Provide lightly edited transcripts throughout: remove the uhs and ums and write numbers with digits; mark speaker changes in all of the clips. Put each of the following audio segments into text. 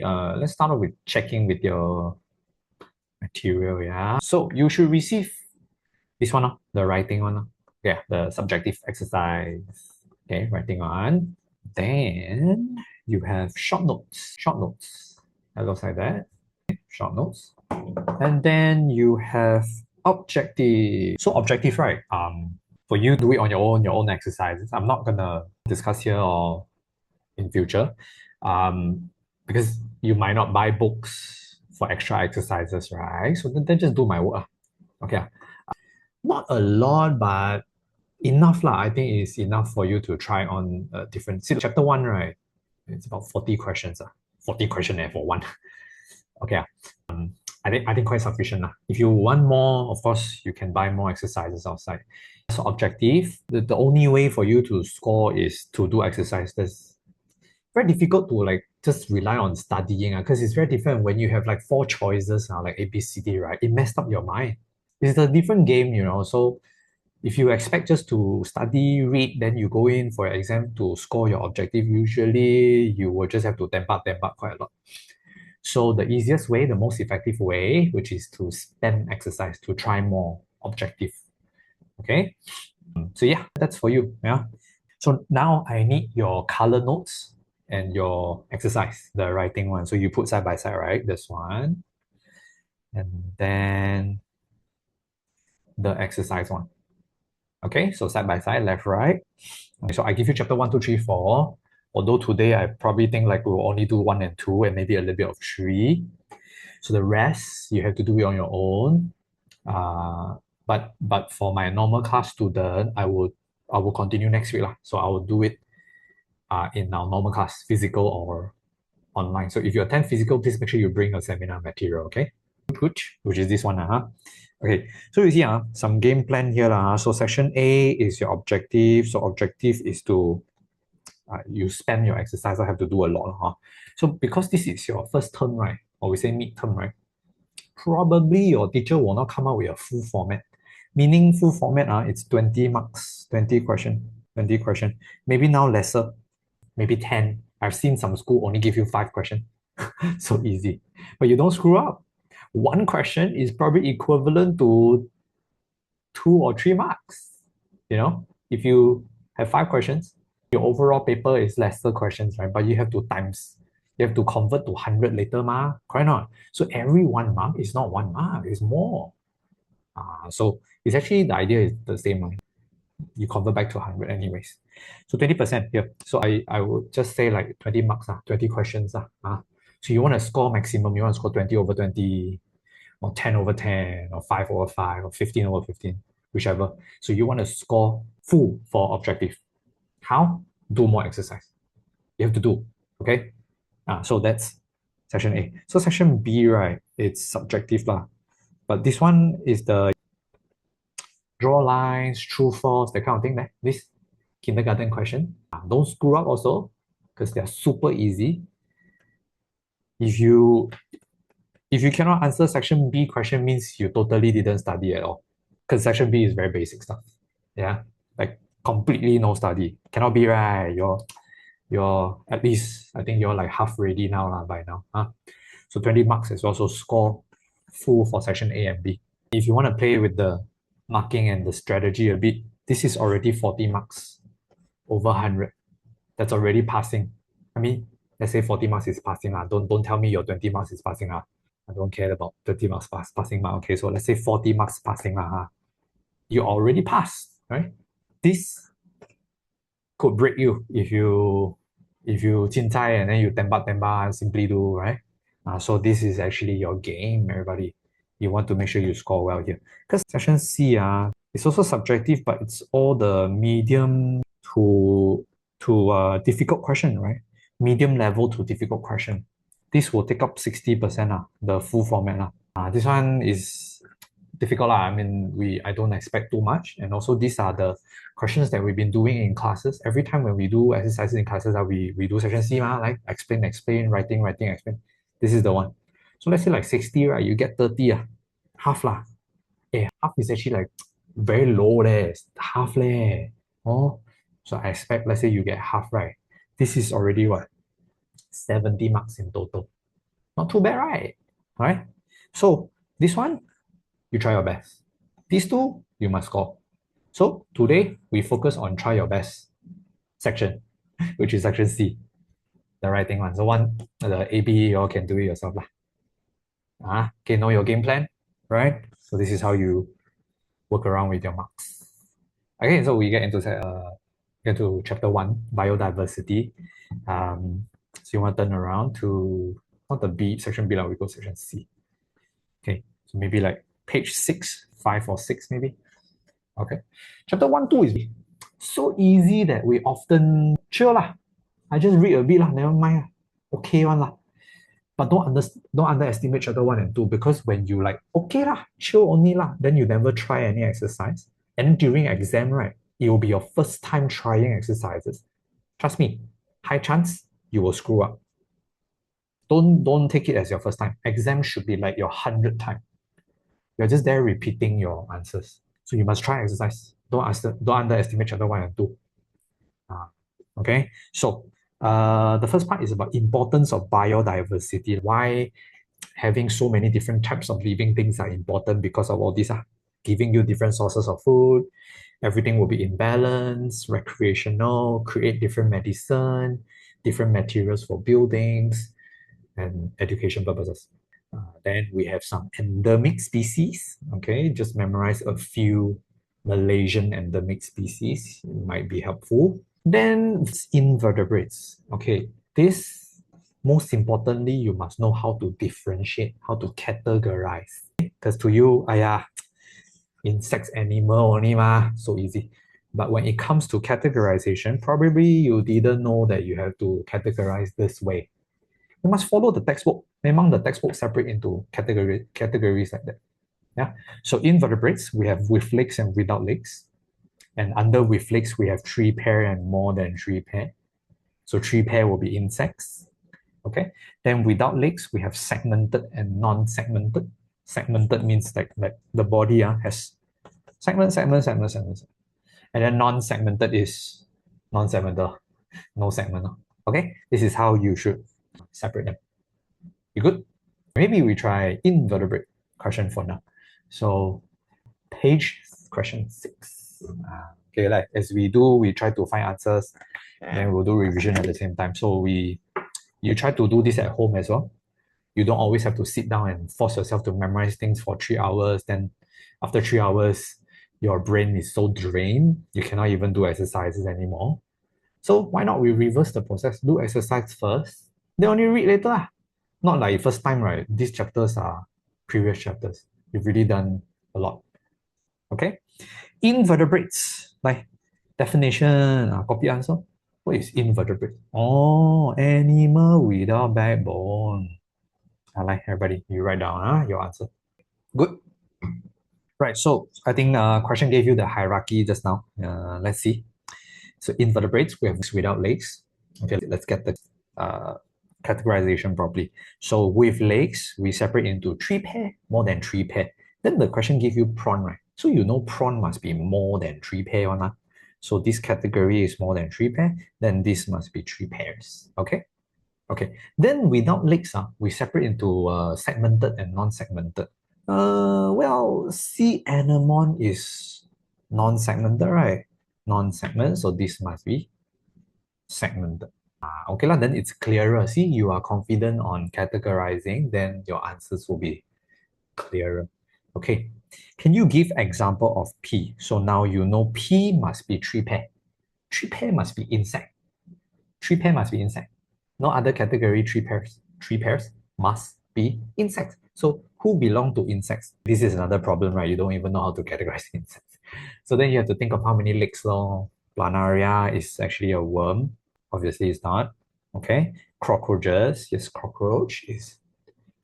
Speaker 1: Let's start off with checking with your material, yeah. So you should receive this one, the writing one. Yeah, the subjective exercise. Okay, writing one. Then you have short notes. Short notes. That looks like that. Short notes. And then you have objective. So objective, right? For you do it on your own exercises. I'm not gonna discuss here or in future. Because you might not buy books for extra exercises, right? So then just do my work. Okay. Not a lot, but enough lah. I think it's enough for you to try on different. See, chapter one, right? It's about 40 questions. 40 questions for one. Okay. I think quite sufficient. If you want more, of course, you can buy more exercises outside. So objective, the only way for you to score is to do exercise. That's very difficult to like just rely on studying because it's very different when you have like four choices like A, B, C, D, right? It messed up your mind. It's a different game, So if you expect just to study, read, then you go in for your exam to score your objective, usually you will just have to tempat quite a lot. So the easiest way, the most effective way, which is to spend exercise to try more objective. Okay. So yeah, that's for you. Yeah. So now I need your color notes and your exercise, the writing one. So you put side by side, right? This one. And then the exercise one. Okay, so side by side, left, right. Okay, so I give you chapter 1, 2, 3, 4. Although today I probably think like we'll only do 1 and 2 and maybe a little bit of 3. So the rest you have to do it on your own. But for my normal class student, I will continue next week lah. So I will do it in our normal class, physical or online. So if you attend physical, please make sure you bring a seminar material, okay? Which is this one. Okay, so you see some game plan here. So section A is your objective. So objective is to you spend your exercise, I have to do a lot. So because this is your first term, right? Or we say mid-term, right? Probably your teacher will not come out with a full format. Meaning full format, it's 20 marks, 20 question. Maybe now lesser, maybe 10. I've seen some school only give you 5 questions. So easy. But you don't screw up. One question is probably equivalent to 2 or 3 marks. If you have 5 questions, your overall paper is lesser questions, right? But you have to convert to 100 later, correct not? So every 1 mark is not 1 mark, it's more. So it's actually the idea is the same, right? You convert back to 100 anyways. So 20% here. So I would just say like 20 marks, 20 questions. So you want to score maximum, you want to score 20 over 20, or 10 over 10, or 5 over 5, or 15 over 15, whichever. So you want to score full for objective. How? Do more exercise. You have to do, okay? So that's section A. So section B, right, it's subjective lah. But this one is the draw lines, true, false, that kind of thing. This kindergarten question. Don't screw up also, because they're super easy. If you cannot answer section B question, means you totally didn't study at all. Because section B is very basic stuff. Yeah, like completely no study. Cannot be, right? You're at least, I think you're like half ready now by now. So 20 marks is also score full for section A and B. If you want to play with the marking and the strategy a bit, this is already 40 marks over 100. That's already passing. I mean, let's say 40 marks is passing. Don't tell me your 20 marks is passing. I don't care about 30 marks passing mark. Okay, so let's say 40 marks passing. You already passed, right? This could break you if you cincai and then you tempat and simply do, right? So this is actually your game, everybody. You want to make sure you score well here. Because section C, it's also subjective, but it's all the medium to difficult question, right? Medium level to difficult question. This will take up 60%, the full format. This one is difficult. I mean, I don't expect too much. And also these are the questions that we've been doing in classes. Every time when we do exercises in classes, we do section C, like explain, writing, explain. This is the one. So let's say like 60, right? You get 30, half lah. Half is actually like very low leh, half leh. Oh, so I expect, let's say you get half, right? This is already what? 70 marks in total. Not too bad, right? All right. So this one, you try your best. These two, you must score. So today we focus on try your best section, which is section C, the writing one. So one, the A, B, you all can do it yourself lah. Okay, know your game plan, right? So this is how you work around with your marks. Okay, so we get to chapter one, biodiversity. So you want to turn around to not the B section B, like we go section C. Okay, so maybe like page 5 or 6 maybe. Okay, chapter 1, 2 is so easy that we often chill lah. I just read a bit lah, never mind lah. Okay one lah. But don't underestimate chapter 1 and 2, because when you like okay lah, chill only lah, then you never try any exercise. And during exam, right, it will be your first time trying exercises. Trust me, high chance you will screw up. Don't take it as your first time. Exam should be like your 100th time. You're just there repeating your answers. So you must try exercise. Don't underestimate chapter 1 and 2. Okay, so the first part is about importance of biodiversity. Why having so many different types of living things are important, because of all this. Giving you different sources of food, everything will be in balance, recreational, create different medicine, different materials for buildings, and education purposes. Then we have some endemic species. Okay, just memorize a few Malaysian endemic species. It might be helpful. Then invertebrates. Okay, this, most importantly, you must know how to differentiate, how to categorize. Because to you, insects, animal only ma, so easy. But when it comes to categorization, probably you didn't know that you have to categorize this way. You must follow the textbook. Memang the textbook separate into categories like that. Yeah. So invertebrates, we have with legs and without legs. And under with legs, we have 3 pair and more than 3 pair. So 3 pair will be insects. Okay. Then without legs, we have segmented and non-segmented. Segmented means like the body has segment. And then non-segmented is non-segmental, no segment. Okay. This is how you should separate them. You good? Maybe we try invertebrate question for now. So page question 6. Okay, like as we do, we try to find answers, then we'll do revision at the same time. So you try to do this at home as well. You don't always have to sit down and force yourself to memorize things for 3 hours. Then after 3 hours, your brain is so drained, you cannot even do exercises anymore. So why not we reverse the process? Do exercise first, then only read later. Not like first time, right? These chapters are previous chapters. You've really done a lot. Okay? Invertebrates. Like definition, copy answer. What is invertebrate? Oh, animal without backbone. I like everybody. You write down your answer. Good. Right. So I think question gave you the hierarchy just now. Let's see. So invertebrates, we have without legs. Okay, let's get the categorization properly. So with legs, we separate into 3 pair, more than 3 pair. Then the question gives you prawn, right? So you know prawn must be more than 3 pair one. So this category is more than 3 pair, then this must be 3 pairs. Okay? Okay. Then without legs, we separate into segmented and non-segmented. Well, sea anemone is non-segmented, right? Non-segment, so this must be segmented. Okay, then it's clearer. See, you are confident on categorizing, then your answers will be clearer. Okay, can you give example of P? So now you know P must be 3 pair. 3 pair must be insect. 3 pair must be insect. No other category 3 pairs. 3 pairs must be insects. So who belong to insects? This is another problem, right? You don't even know how to categorize insects. So then you have to think of how many legs long. Planaria is actually a worm. Obviously it's not. Okay. Cockroaches. Yes, cockroach is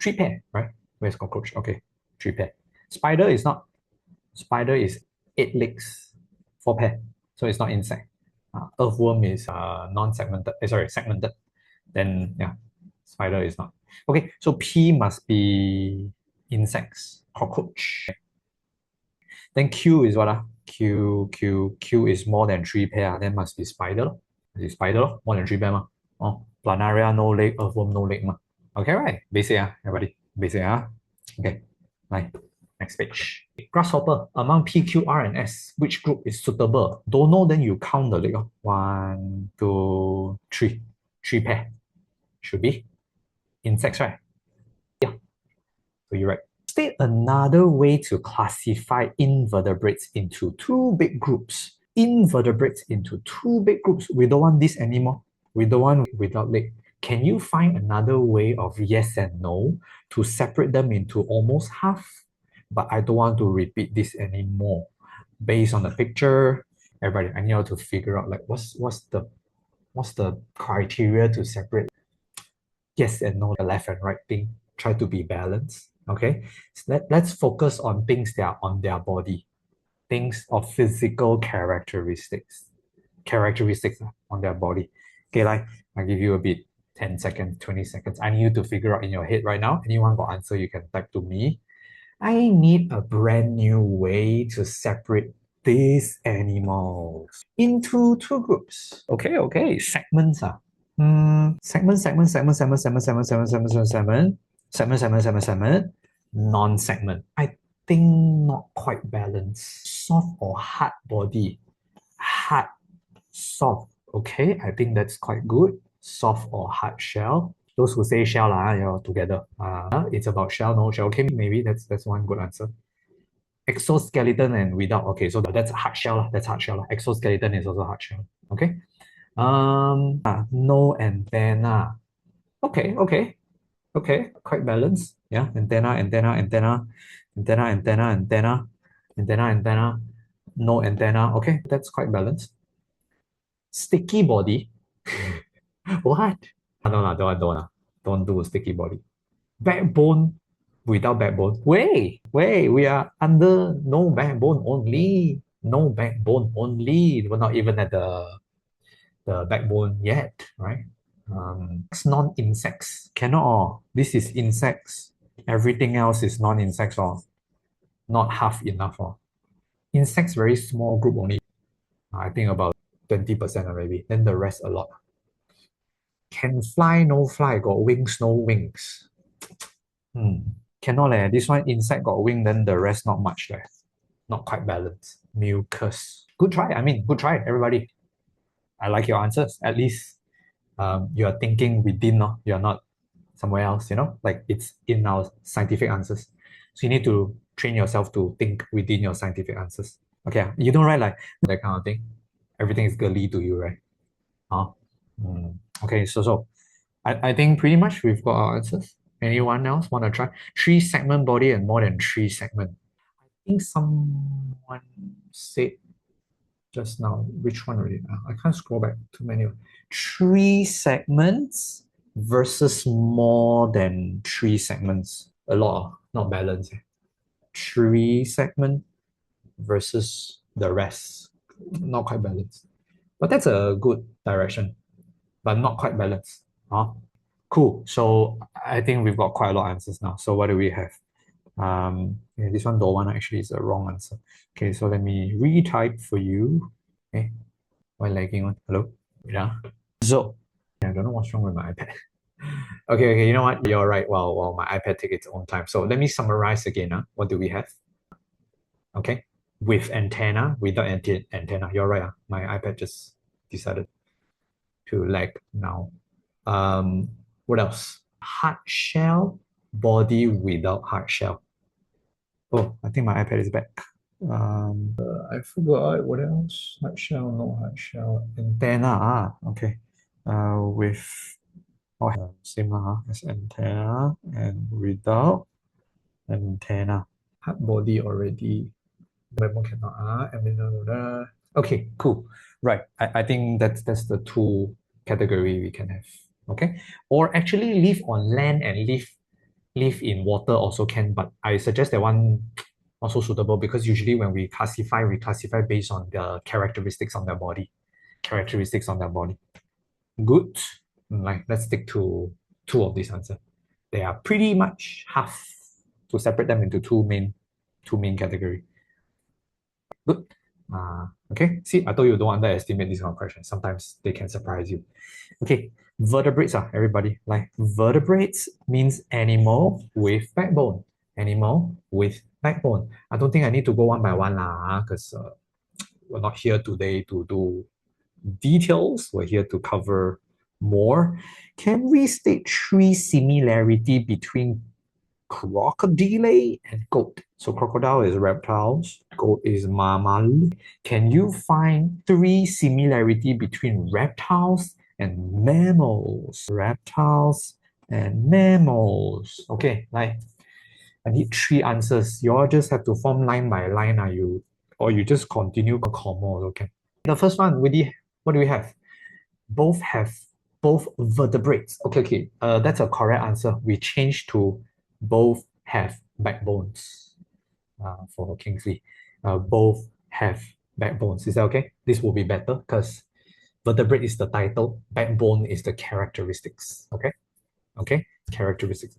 Speaker 1: 3 pair, right? Where's cockroach? Okay, 3 pair. Spider is not. Spider is 8 legs, 4 pair. So it's not insect. Earthworm is non-segmented. Segmented. Then yeah, spider is not. Okay, so P must be insects, cockroach. Then Q is what? Q is more than 3 pair. Then must be spider. Is it spider? More than 3 pair. Oh, planaria no leg, earthworm no leg. Okay, right. Basic, everybody. Basic, Okay, right. Next page. Grasshopper, among P, Q, R, and S, which group is suitable? Don't know, then you count the leg. One, two, three. Three pair. Should be. Insects, right? Yeah. So you're right. State another way to classify invertebrates into two big groups. Invertebrates into two big groups. We don't want this anymore. We don't want without leg. Can you find another way of yes and no to separate them into almost half? But I don't want to repeat this anymore. Based on the picture, everybody, I need you to figure out like what's the criteria to separate yes and no, the left and right thing. Try to be balanced. Okay. So let's focus on things that are on their body, things of physical characteristics. Characteristics on their body. Okay, like I give you a bit 10 seconds, 20 seconds. I need you to figure out in your head right now. Anyone got answer, you can type to me. I need a brand new way to separate these animals into two groups. Okay. Segments. Segment, non-segment. I think not quite balanced. Soft or hard body? Hard, soft. Okay, I think that's quite good. Soft or hard shell. Those who say shell, you're together. It's about shell, no shell. Okay, maybe that's one good answer. Exoskeleton and without. Okay, so that's hard shell. That's hard shell. Exoskeleton is also hard shell. Okay. No antenna. Okay, quite balanced. Yeah, antenna. No antenna. Okay, that's quite balanced. Sticky body. What? No, no, don't do sticky body. Backbone without backbone. Wait, we are under no backbone only. No backbone only. We're not even at the backbone yet, right? It's non-insects. Cannot all. This is insects. Everything else is non-insects or not half enough or. Insects very small group only. I think about 20% or maybe. Then the rest a lot. Can fly, no fly. Got wings, no wings. Cannot leh. This one insect got wing, then the rest not much leh. Not quite balanced. Mucus. Good try. Good try, everybody. I like your answers. At least you are thinking within, no? You're not somewhere else, like it's in our scientific answers. So you need to train yourself to think within your scientific answers. Okay, you don't write like that kind of thing. Everything is girly to you, right? Huh? Okay, so I think pretty much we've got our answers. Anyone else want to try? 3 segment body and more than 3 segment. I think someone said just now, which one already? I can't scroll back too many. 3 segments versus more than 3 segments. A lot, not balanced. 3 segment versus the rest. Not quite balanced. But that's a good direction, but not quite balanced. Cool. So I think we've got quite a lot of answers now. So what do we have? Yeah, this one, don't want actually is a wrong answer. Okay, so let me retype for you. Okay, why lagging on? Hello? Yeah. So I don't know what's wrong with my iPad. Okay, you know what? You're right. Well, my iPad takes its own time. So let me summarize again. What do we have? Okay, with antenna, without antenna. You're right. My iPad just decided to lag now. What else? Hard shell, body without hard shell. Oh, I think my iPad is back. I forgot what else. Hard shell, no hard shell. Antenna. Okay. With same as antenna and without antenna. Hard body already. Memo cannot. Okay, cool. Right. I think that's the two category we can have. Okay. Or actually live on land and live in water also can, but I suggest that one also suitable because usually when we classify based on the characteristics on their body. Characteristics on their body. Good. Like let's stick to two of these answers. They are pretty much half to separate them into two main category. Good. Okay. See, I told you don't underestimate these kind of questions. Sometimes they can surprise you. Okay. vertebrates everybody. Like vertebrates means animal with backbone. Animal with backbone. I don't think I need to go one by one lah, because we're not here today to do details. We're here to cover more. Can we state three similarity between crocodile and goat? So crocodile is reptiles, goat is mammal. Can you find three similarity between reptiles and mammals? Reptiles and mammals. Okay, like I need three answers. You all just have to form line by line. Or you just continue comma, okay? The first one, what do we have? Both have both vertebrates. Okay. That's a correct answer. We change to both have backbones for Kingsley. Both have backbones. Is that okay? This will be better because vertebrate is the title, backbone is the characteristics. Okay, characteristics.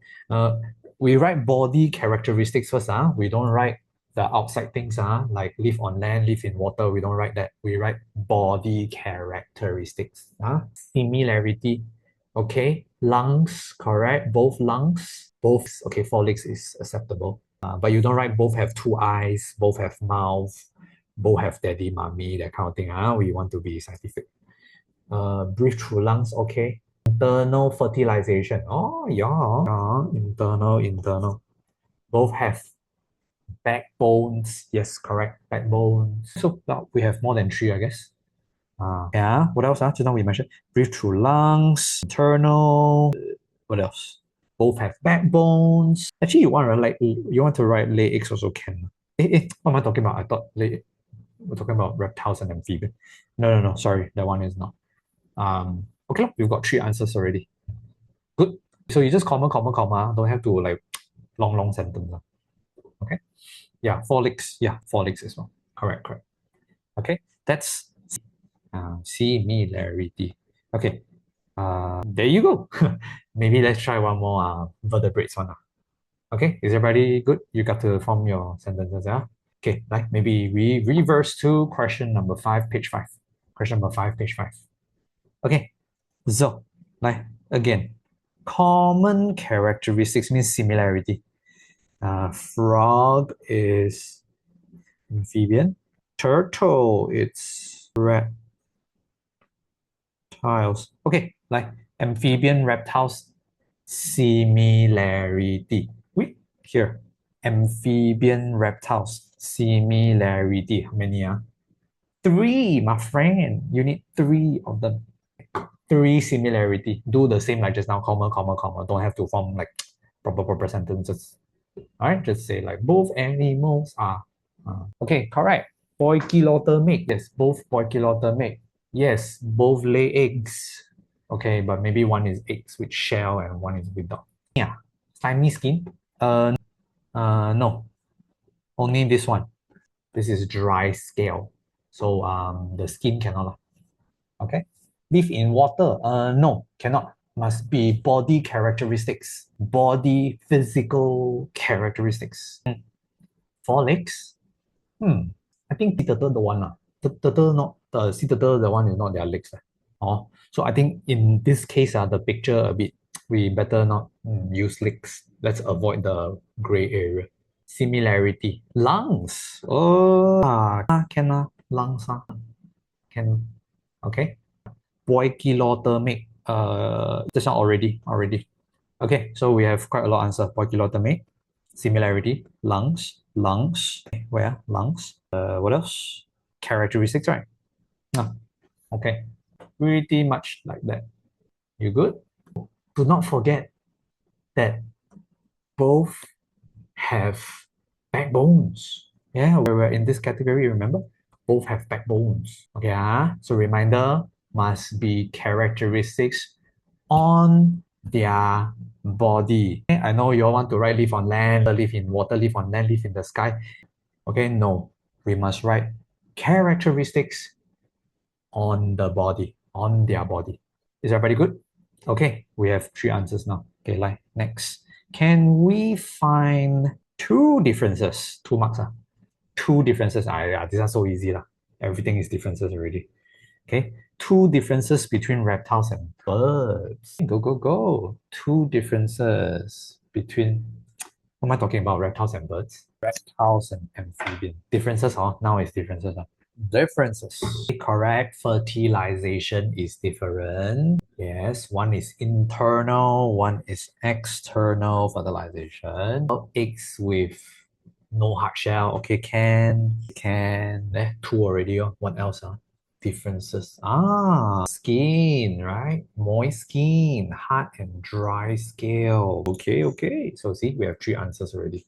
Speaker 1: We write body characteristics first. We don't write the outside things, like live on land, live in water. We don't write that. We write body characteristics. Similarity. Okay, lungs, correct. Both lungs. Both, okay, 4 legs is acceptable. But you don't write both have 2 eyes, both have mouth, both have daddy, mommy, that kind of thing. We want to be scientific. Breathe through lungs, okay. Internal fertilization. Oh, yeah. Internal. Both have backbones. Yes, correct. Backbones. So now we have more than 3, I guess. Yeah. What else? Just now we mentioned breathe through lungs. Internal. What else? Both have backbones. Actually, you want to write lay eggs also can. What am I talking about? I thought we're talking about reptiles and amphibians. No. Sorry, that one is not. Okay, we've got 3 answers already. Good. So you just comma. Don't have to like long sentence. Okay. Yeah, 4 legs. Yeah, 4 legs as well. Correct. Okay, that's similarity. Okay. There you go. Maybe let's try one more vertebrates one. Okay, is everybody good? You got to form your sentences, yeah? Okay, like maybe we reverse to question number 5, page 5. Question number 5, page 5. Okay, so like again, common characteristics means similarity. Frog is amphibian. Turtle, it's reptiles. Okay, like amphibian, reptiles, similarity. Wait, here. Amphibian, reptiles, similarity. How many? 3, my friend. You need 3 of them. 3 similarity. Do the same like just now, comma. Don't have to form like proper sentences. All right, just say like both animals are. Okay, correct. Poikilodermic. Yes, both poikilodermic. Yes, both lay eggs. Okay, but maybe one is eggs with shell and one is without. Yeah, slimy skin. No. Only this one. This is dry scale. So the skin cannot. Okay. Live in water. No, cannot. Must be body characteristics. Body physical characteristics. 4 legs. I think sea turtle the one. Turtle not the sea turtle, the one is not their legs. So I think in this case, the picture a bit, we better not use legs. Let's avoid the gray area. Similarity. Lungs. Can lungs can. Okay. Poikilodermic. This one already. Okay, so we have quite a lot of answer. Poikilodermic, similarity, lungs. Where? Lungs. What else? Characteristics, right? Okay. Pretty much like that. You good? Do not forget that both have backbones. Yeah, we're in this category, remember? Both have backbones. Okay, so reminder, must be characteristics on their body. I know you all want to write live on land, live in water, live on land, live in the sky. Okay, no, we must write characteristics on the body, on their body. Is everybody good? Okay, we have 3 answers now. Okay, like next. Can we find 2 differences? 2 marks. 2 differences. This is so easy. Everything is differences already. Okay, Two differences between reptiles and birds. Go, go, go. Two differences between, what am I talking about? Reptiles and birds? Reptiles and amphibian. Differences, huh? Now it's differences. Huh? Differences. Correct. Fertilization is different. Yes, one is internal, one is external fertilization. Eggs with no hard shell. Okay, can. Two already. Oh. What else? Differences. Skin, right? Moist skin, hard and dry scale. Okay. So see, we have three answers already.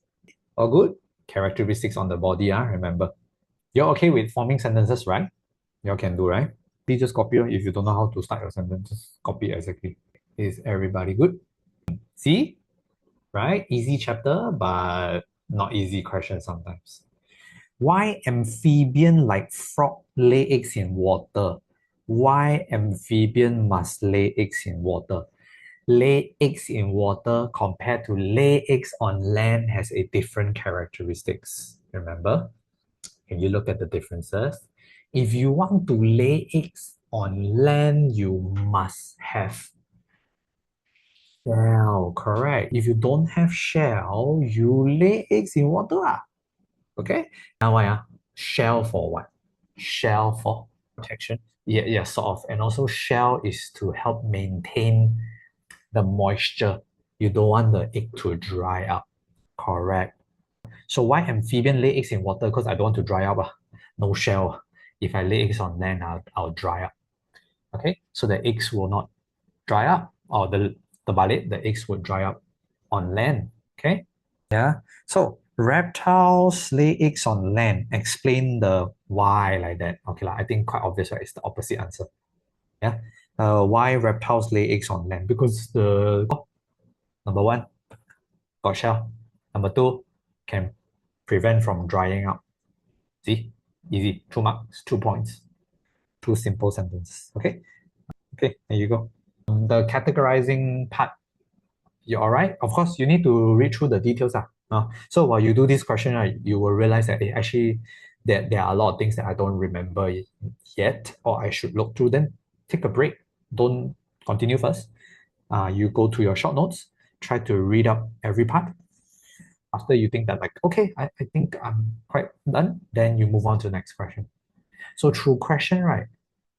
Speaker 1: All good. Characteristics on the body, remember. You're okay with forming sentences, right? You all can do, right? Please just copy. If you don't know how to start your sentence, just copy exactly. Is everybody good? See? Right? Easy chapter, but not easy question sometimes. Why amphibian like frog lay eggs in water? Why amphibian must lay eggs in water? Lay eggs in water compared to lay eggs on land has a different characteristics. Remember? Can you look at the differences? If you want to lay eggs on land, you must have shell, correct. If you don't have shell, you lay eggs in water. Okay? Now why? Shell for what? Shell for protection. Yeah, sort of. And also shell is to help maintain the moisture. You don't want the egg to dry up. Correct. So why amphibian lay eggs in water? Because I don't want to dry up. No shell. If I lay eggs on land, I'll dry up. Okay, so the eggs will not dry up, or the eggs would dry up on land. Okay, yeah. So reptiles lay eggs on land. Explain the why like that. Okay, I think quite obvious, right? It's the opposite answer. Yeah. Why reptiles lay eggs on land? Because the number one, got shell. Number two, can prevent from drying up. See, easy. 2 marks, 2 points. Two simple sentences. Okay. Okay, there you go. The categorizing part, you're all right. Of course, you need to read through the details. So while you do this question, right, you will realize that actually there are a lot of things that I don't remember yet, or I should look through them. Take a break. Don't continue first. You go to your short notes, try to read up every part. After you think that okay, I think I'm quite done, then you move on to the next question. So through question, right,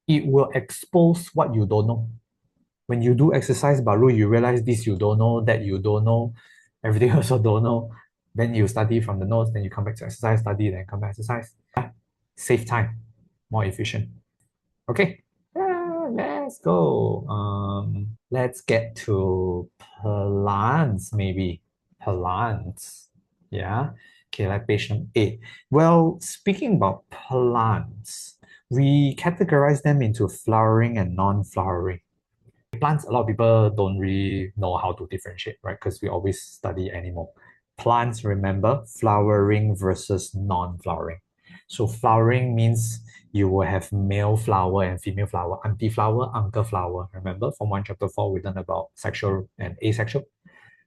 Speaker 1: it will expose what you don't know. When you do exercise baru, you realize this you don't know, that you don't know, everything also don't know. Then you study from the notes, then you come back to exercise, study, then come back to exercise. Save time, more efficient. Okay, let's go. Let's get to plants, maybe. Plants. Yeah. Okay, like page number 8. Well, speaking about plants, we categorize them into flowering and non-flowering. Plants, a lot of people don't really know how to differentiate, right? Because we always study animal. Plants, remember, flowering versus non-flowering. So flowering means you will have male flower and female flower, auntie flower, uncle flower. Remember from 1 chapter 4, we learned about sexual and asexual.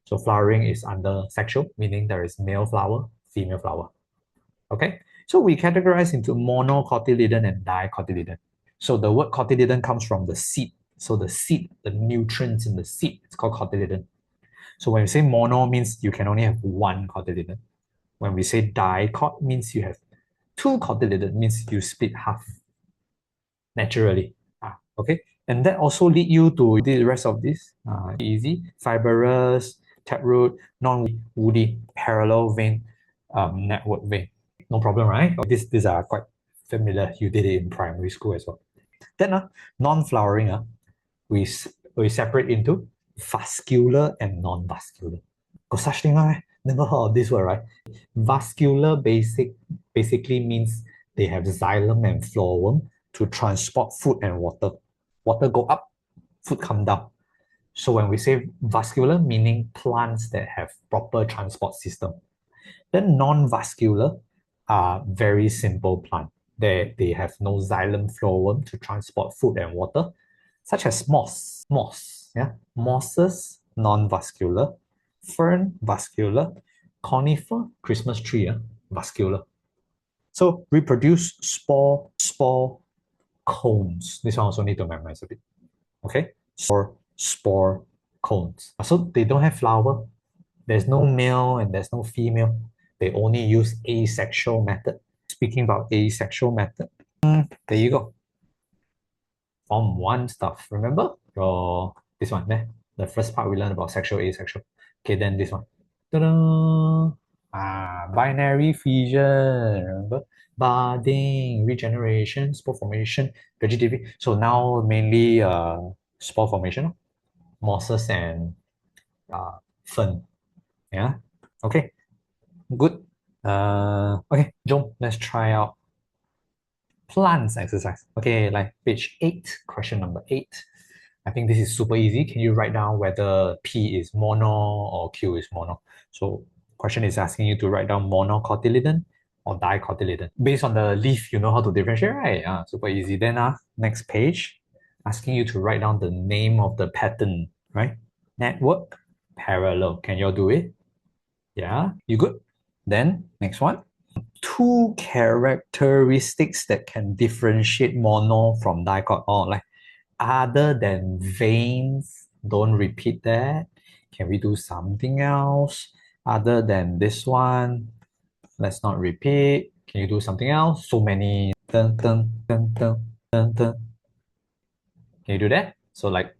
Speaker 1: So flowering is under sexual, meaning there is male flower, female flower. Okay, so we categorize into monocotyledon and dicotyledon. So the word cotyledon comes from the seed. So the seed, the nutrients in the seed, it's called cotyledon. So when we say mono means you can only have one cotyledon. When we say dicot means you have two cotyledon, means you split half naturally. Okay, and that also lead you to the rest of this. Easy, fibrous, taproot, non-woody, parallel vein, network vein. No problem, right? These are quite familiar. You did it in primary school as well. Then non-flowering, we separate into vascular and non-vascular. Got such thing, right? Never heard of this word, right? Vascular basically means they have xylem and phloem to transport food and water. Water go up, food come down. So when we say vascular, meaning plants that have proper transport system. Then non-vascular are very simple plant. They have no xylem phloem to transport food and water, such as moss. Mosses, non-vascular. Fern, vascular. Conifer, Christmas tree, vascular. So reproduce spore, cones. This one also need to memorize a bit. Okay, spore cones. So they don't have flower. There's no male and there's no female. They only use asexual method. Speaking about asexual method, there you go. Form 1 stuff. Remember this one there? The first part we learned about sexual, asexual. Okay, then this one. Ta-da! Binary fission. Remember? Budding, regeneration, spore formation, vegetative. So now mainly spore formation, mosses and fern. Yeah. Okay. Good. Okay, Jom, let's try out plants exercise. Okay, like page 8, question number 8. I think this is super easy. Can you write down whether P is mono or Q is mono? So question is asking you to write down monocotyledon or dicotyledon. Based on the leaf, you know how to differentiate, right? Super easy. Then next page, asking you to write down the name of the pattern, right? Network, parallel. Can you all do it? Yeah, you good? Then next one. 2 characteristics that can differentiate mono from dicot, or like other than veins. Don't repeat that. Can we do something else other than this one? Let's not repeat. Can you do something else? So many. Dun, dun, dun, dun, dun, dun. Can you do that? So like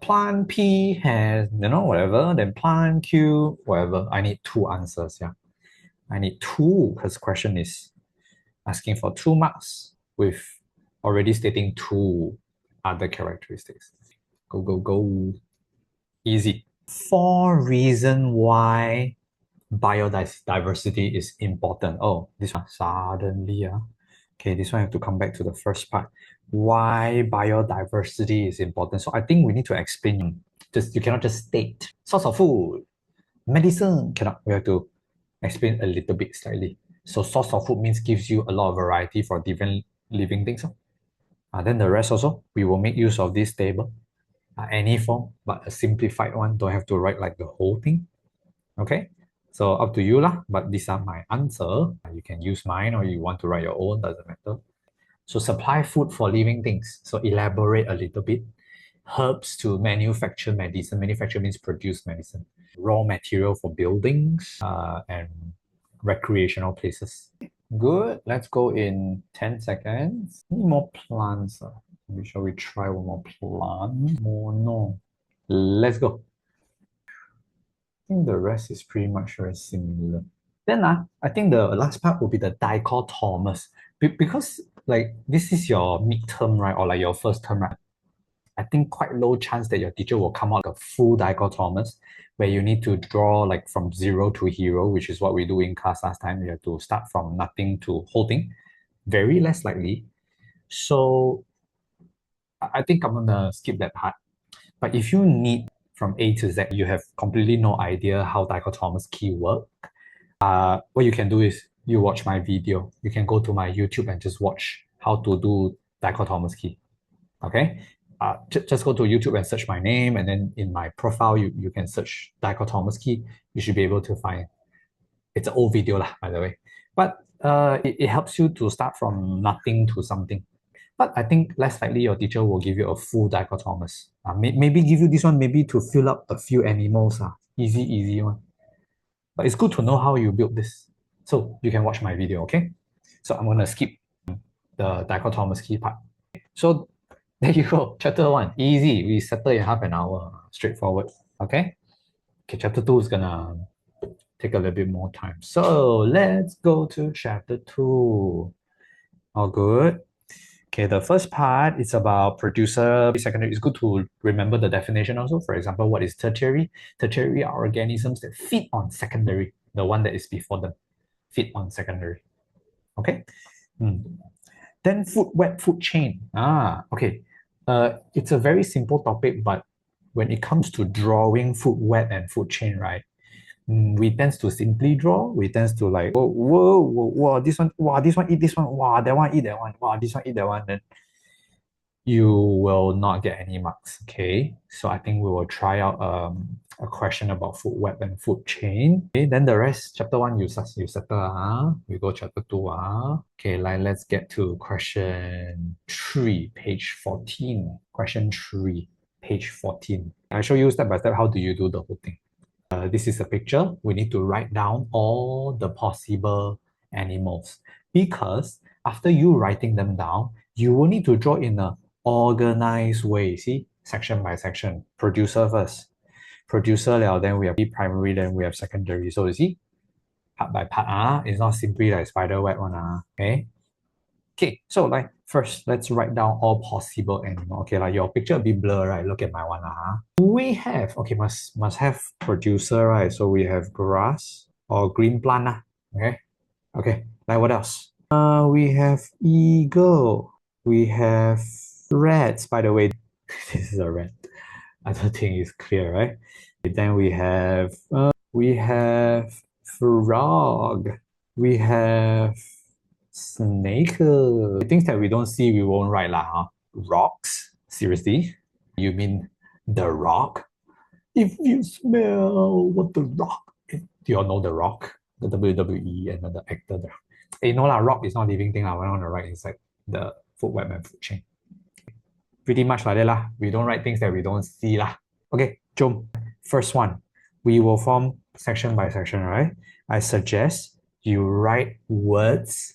Speaker 1: plant P has, whatever, then plant Q, whatever. I need 2 answers, yeah. I need 2 because question is asking for 2 marks with already stating 2 other characteristics. Go, go, go. Easy. 4 reasons why biodiversity is important. Oh, this one suddenly. Okay, this one I have to come back to the first part. Why biodiversity is important. So I think we need to explain. You cannot just state source of food, medicine. Cannot. We have to explain a little bit slightly. So source of food means gives you a lot of variety for different living things. Then the rest also, we will make use of this table. Any form, but a simplified one. Don't have to write like the whole thing. Okay, so up to you lah. But these are my answer. You can use mine or you want to write your own, doesn't matter. So supply food for living things. So elaborate a little bit. Herbs to manufacture medicine. Manufacture means produce medicine. Raw material for buildings and recreational places. Good. Let's go in 10 seconds. More plants. Shall we try one more plant? Mono. Let's go. I think the rest is pretty much very similar. Then I think the last part will be the dichotomous. Because like this is your midterm, right? Or like your first term, right? I think quite low chance that your teacher will come out with a full dichotomous where you need to draw like from 0 to hero, which is what we do in class last time. You have to start from nothing to whole thing. Very less likely. So I think I'm gonna skip that part. But if you need from A to Z, you have completely no idea how dichotomous key work, what you can do is you watch my video. You can go to my YouTube and just watch how to do dichotomous key. Okay? Just go to YouTube and search my name, and then in my profile, you can search dichotomous key. You should be able to find. It's an old video lah, by the way. But it helps you to start from nothing to something. But I think less likely your teacher will give you a full dichotomous. Maybe give you this one, maybe to fill up a few animals. Easy one. But it's good to know how you build this. So you can watch my video, okay? So I'm going to skip the dichotomous key part. So there you go, chapter 1, easy. We settle in half an hour, straightforward, okay? Okay, chapter 2 is gonna take a little bit more time. So let's go to chapter 2. All good? Okay, the first part is about producer, secondary. It's good to remember the definition also. For example, what is tertiary? Tertiary are organisms that feed on secondary, the one that is before them, feed on secondary, okay? Then food web, food chain. Okay. It's a very simple topic, but when it comes to drawing food web and food chain, right? We tend to simply draw. We tend to like, whoa, this one eat this one, wow, that one eat that one, wow, this one eat that one. Then you will not get any marks. Okay. So I think we will try out a question about food web and food chain. Okay, then the rest, chapter 1, you settle. We go chapter 2. Okay, let's get to question 3, page 14. Question 3, page 14. I show you step by step how do you do the whole thing. This is a picture. We need to write down all the possible animals because after you writing them down, you will need to draw in a organized way. See, section by section. Producer first. Producer, then we have primary, then we have secondary. So you see, part by part, it's not simply like spider web one. Okay. Okay, so like first, let's write down all possible animal. Okay, like your picture a bit blur, right? Look at my one. We have, okay, must have producer, right? So we have grass or green plant. Okay. Okay. Like what else? We have eagle. We have rats. By the way, this is a rat. I don't think it's clear, right? Then we have frog. We have snake. Things that we don't see, we won't write lah. Rocks? Seriously? You mean the rock? If you smell what the rock, do you all know the rock? The WWE and the actor there. Hey, no lah, rock is not living thing lah. We're on the right inside the food web and food chain. Pretty much like that lah. We don't write things that we don't see lah. Okay, jom. First one, we will form section by section, right? I suggest you write words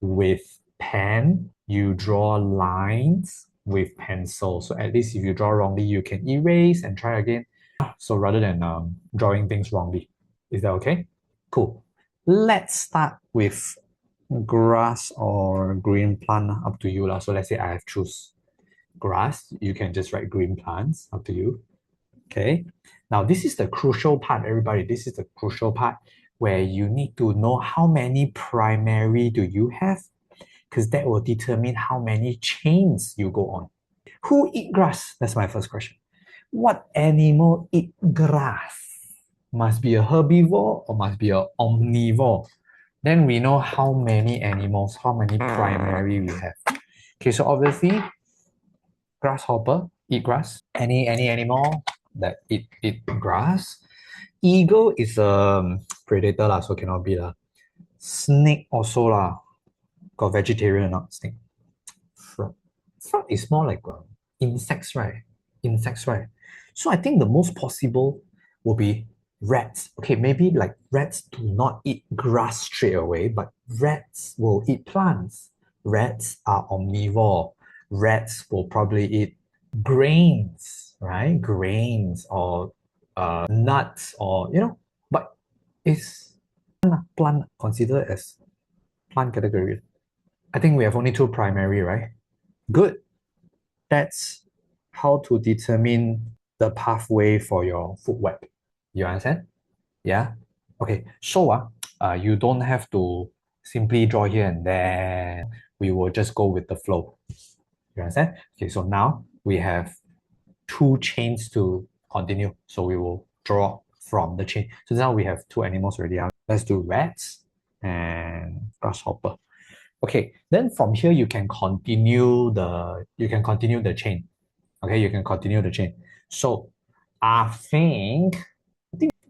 Speaker 1: with pen, you draw lines with pencil. So at least if you draw wrongly, you can erase and try again. So rather than drawing things wrongly. Is that okay? Cool. Let's start with grass or green plant, up to you lah. So let's say I have choose grass, you can just write green plants, up to you. Okay. Now this is the crucial part, everybody. This is the crucial part where you need to know how many primary do you have, because that will determine how many chains you go on. Who eat grass? That's my first question. What animal eat grass? Must be a herbivore or must be an omnivore? Then we know how many animals, how many primary we have. Okay, so obviously, grasshopper eat grass. Any animal that eat grass. Eagle is a predator lah, so cannot be lah. Snake also lah. Got vegetarian or not? Snake. Frog. Frog is more like insects, right? Insects, right? So I think the most possible will be rats. Okay, maybe like rats do not eat grass straight away, but rats will eat plants. Rats are omnivore. Rats will probably eat grains, right? Grains or nuts or, but is plant considered as plant category? I think we have only 2 primary, right? Good. That's how to determine the pathway for your food web. You understand? Yeah? Okay, so you don't have to simply draw here and there. We will just go with the flow. You understand? Okay, so now we have 2 chains to continue. So we will draw from the chain. So now we have 2 animals already. Let's do rats and grasshopper. Okay, then from here you can continue the chain. Okay, you can continue the chain. So I think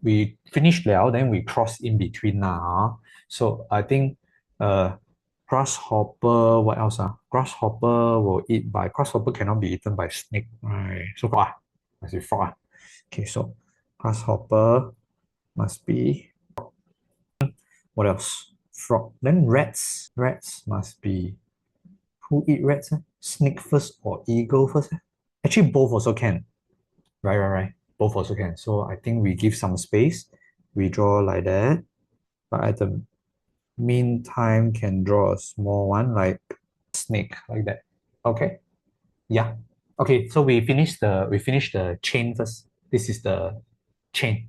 Speaker 1: we finished now, then we cross in between now. So I think grasshopper, what else? Grasshopper will eat by grasshopper cannot be eaten by snake. Right. So must be frog. Okay, so grasshopper must be what else? Frog. Then rats. Rats must be who eat rats? Snake first or eagle first? Actually, both also can. Right. Both also can. So I think we give some space. We draw like that. But at the meantime, can draw a small one like snake, like that. Okay. Yeah. Okay, so we finish the chain first. This is the chain.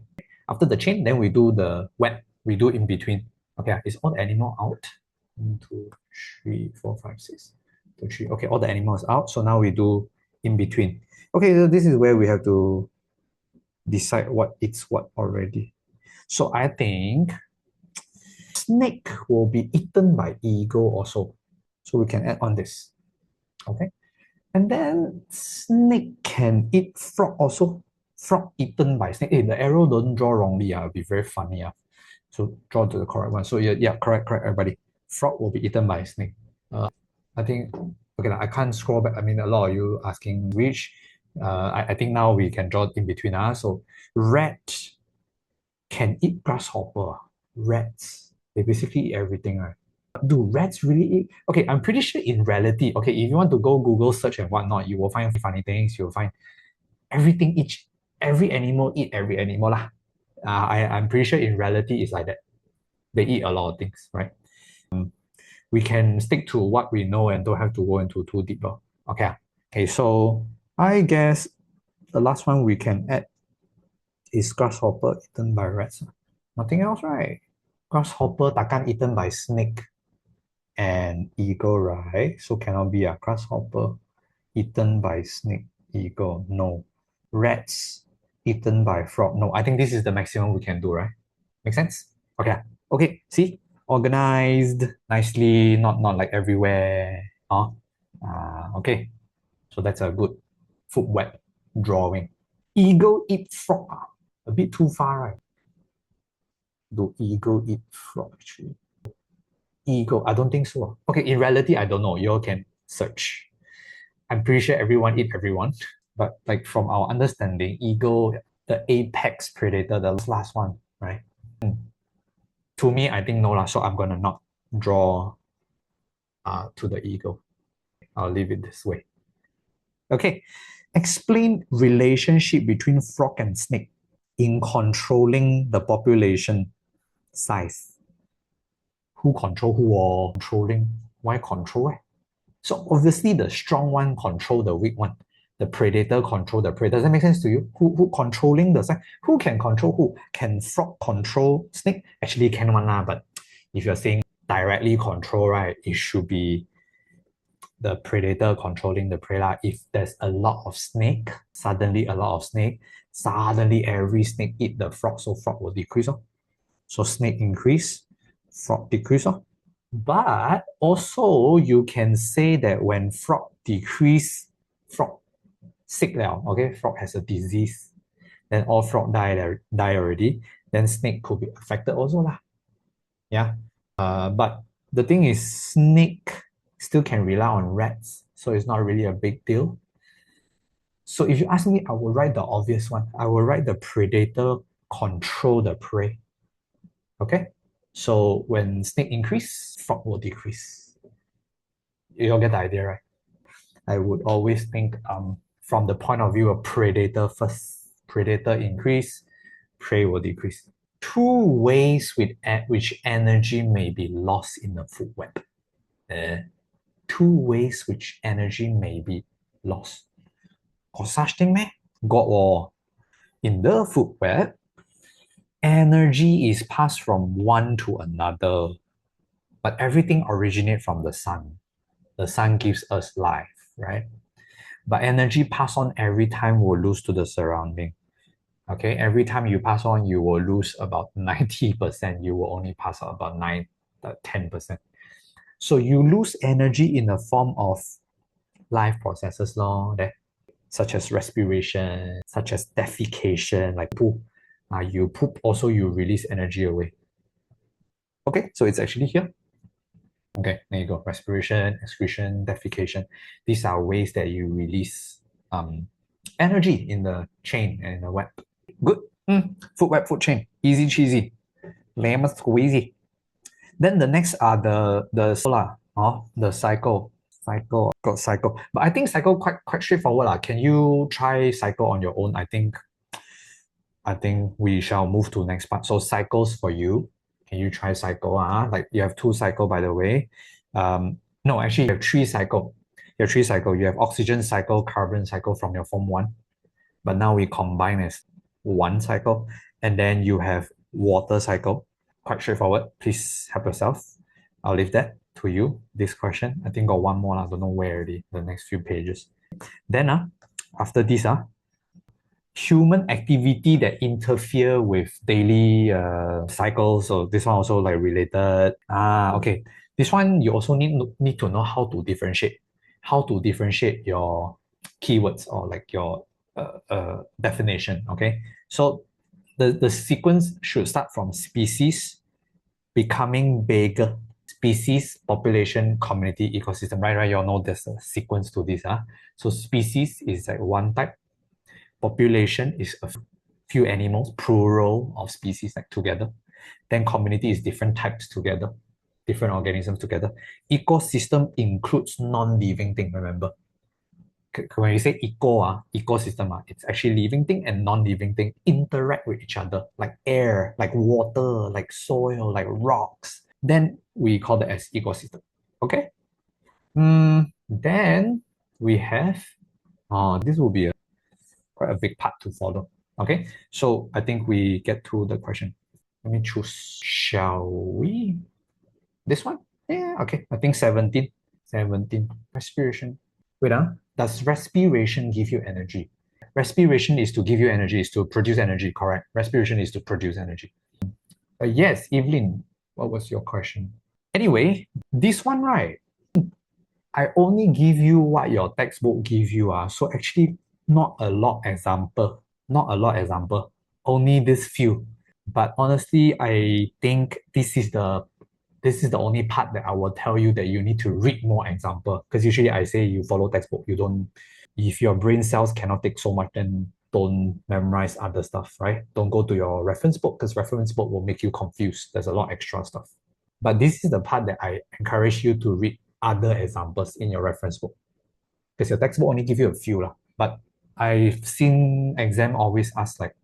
Speaker 1: After the chain, then we do the web. We do in between. Okay, is all the animal out? 1, 2, 3, 4, 5, 6. 2, 3. Okay, all the animals out. So now we do in between. Okay, so this is where we have to decide what eats what already. So I think snake will be eaten by eagle also. So we can add on this. Okay. And then snake can eat frog also. Frog eaten by snake. Hey, the arrow don't draw wrongly. It'll be very funny. So draw to the correct one. So yeah, correct, everybody. Frog will be eaten by a snake. I think, okay, I can't scroll back. I mean, a lot of you asking which. I think now we can draw in between. So rat can eat grasshopper. Rats, they basically eat everything, right? Do rats really eat? Okay, I'm pretty sure in reality, okay, if you want to go Google search and whatnot, you will find funny things. You'll find everything, every animal eat every animal lah. I'm pretty sure in reality it's like that. They eat a lot of things, right? We can stick to what we know and don't have to go into too deep. Okay. Okay, so I guess the last one we can add is grasshopper eaten by rats. Nothing else, right? Grasshopper takkan eaten by snake and eagle, right? So cannot be a grasshopper eaten by snake, eagle. No. Rats eaten by frog. No, I think this is the maximum we can do, right? Make sense? Okay. Okay, see? Organized nicely, not like everywhere. Okay. So that's a good foot web drawing. Eagle eat frog. A bit too far, right? Do eagle eat frog actually? Eagle, I don't think so. Okay, in reality, I don't know. You all can search. I'm pretty sure everyone eat everyone. But like from our understanding, eagle, the apex predator, the last one, right? To me, I think no lah. So I'm gonna not draw to the eagle. I'll leave it this way. Okay. Explain relationship between frog and snake in controlling the population size. Who control who or controlling? Why control? So obviously the strong one control the weak one. The predator control the prey. Does that make sense to you? Who controlling the size? Who can control who? Can frog control snake? Actually can one lah, but if you're saying directly control, right, it should be the predator controlling the prey lah. If there's a lot of snake, suddenly every snake eat the frog, so frog will decrease. So snake increase, frog decrease. But also you can say that when frog decrease, frog sick now, okay, frog has a disease, then all frog die already, then snake could be affected also lah. Yeah. But the thing is, snake still can rely on rats, so it's not really a big deal. So if you ask me, I will write the obvious one. I will write the predator control the prey. Okay? So when snake increase, frog will decrease. You all get the idea, right? I would always think from the point of view of predator first. Predator increase, prey will decrease. Two ways with which energy may be lost in the food web. Two ways which energy may be lost. Got such thing, meh? Got war. In the food web, energy is passed from one to another, but everything originates from the sun. The sun gives us life, right? But energy passed on every time will lose to the surrounding. Okay, every time you pass on, you will lose about 90%. You will only pass on about 10%. So you lose energy in the form of life processes, such as respiration, such as defecation, like poop. You poop, also you release energy away. Okay, so it's actually here. Okay, there you go. Respiration, excretion, defecation. These are ways that you release energy in the chain and in the web. Good. Food web, food chain. Easy cheesy. Lemon squeezy. Then the next are the solar, the cycle. Cycle. But I think cycle quite straightforward. Can you try cycle on your own? I think we shall move to next part. So cycles for you. Can you try cycle? Like you have 2 cycle, by the way. No, actually you have 3 cycle. You have 3 cycle. You have oxygen cycle, carbon cycle from your form 1. But now we combine as 1 cycle. And then you have water cycle. Quite straightforward. Please help yourself. I'll leave that to you, this question. I think got one more. I don't know where already, the next few pages. Then after this, human activity that interfere with daily cycles. So this one also like related. Okay. This one you also need to know how to differentiate. How to differentiate your keywords or like your definition, okay? So the sequence should start from species becoming bigger. Species, population, community, ecosystem, right? You all know there's a sequence to this. So species is like one type. Population is a few animals, plural of species like together. Then community is different types together, different organisms together. Ecosystem includes non-living thing, remember? When you say ecosystem, it's actually living thing and non-living thing interact with each other, like air, like water, like soil, like rocks. Then we call that as ecosystem. Okay. Then we have this will be quite a big part to follow. Okay. So I think we get to the question. Let me choose. Shall we? This one? Yeah, okay. I think 17. 17. Respiration. Wait, does respiration give you energy? Respiration is to give you energy, is to produce energy, correct? Respiration is to produce energy. Yes, Evelyn, what was your question? Anyway, this one, right? I only give you what your textbook give you. So actually, not a lot example. Not a lot example. Only this few. But honestly, I think this is the only part that I will tell you that you need to read more example. Because usually I say you follow textbook, you don't, if your brain cells cannot take so much, then don't memorize other stuff, right? Don't go to your reference book because reference book will make you confused. There's a lot extra stuff. But this is the part that I encourage you to read other examples in your reference book. Because your textbook only give you a few. But I've seen exam always ask like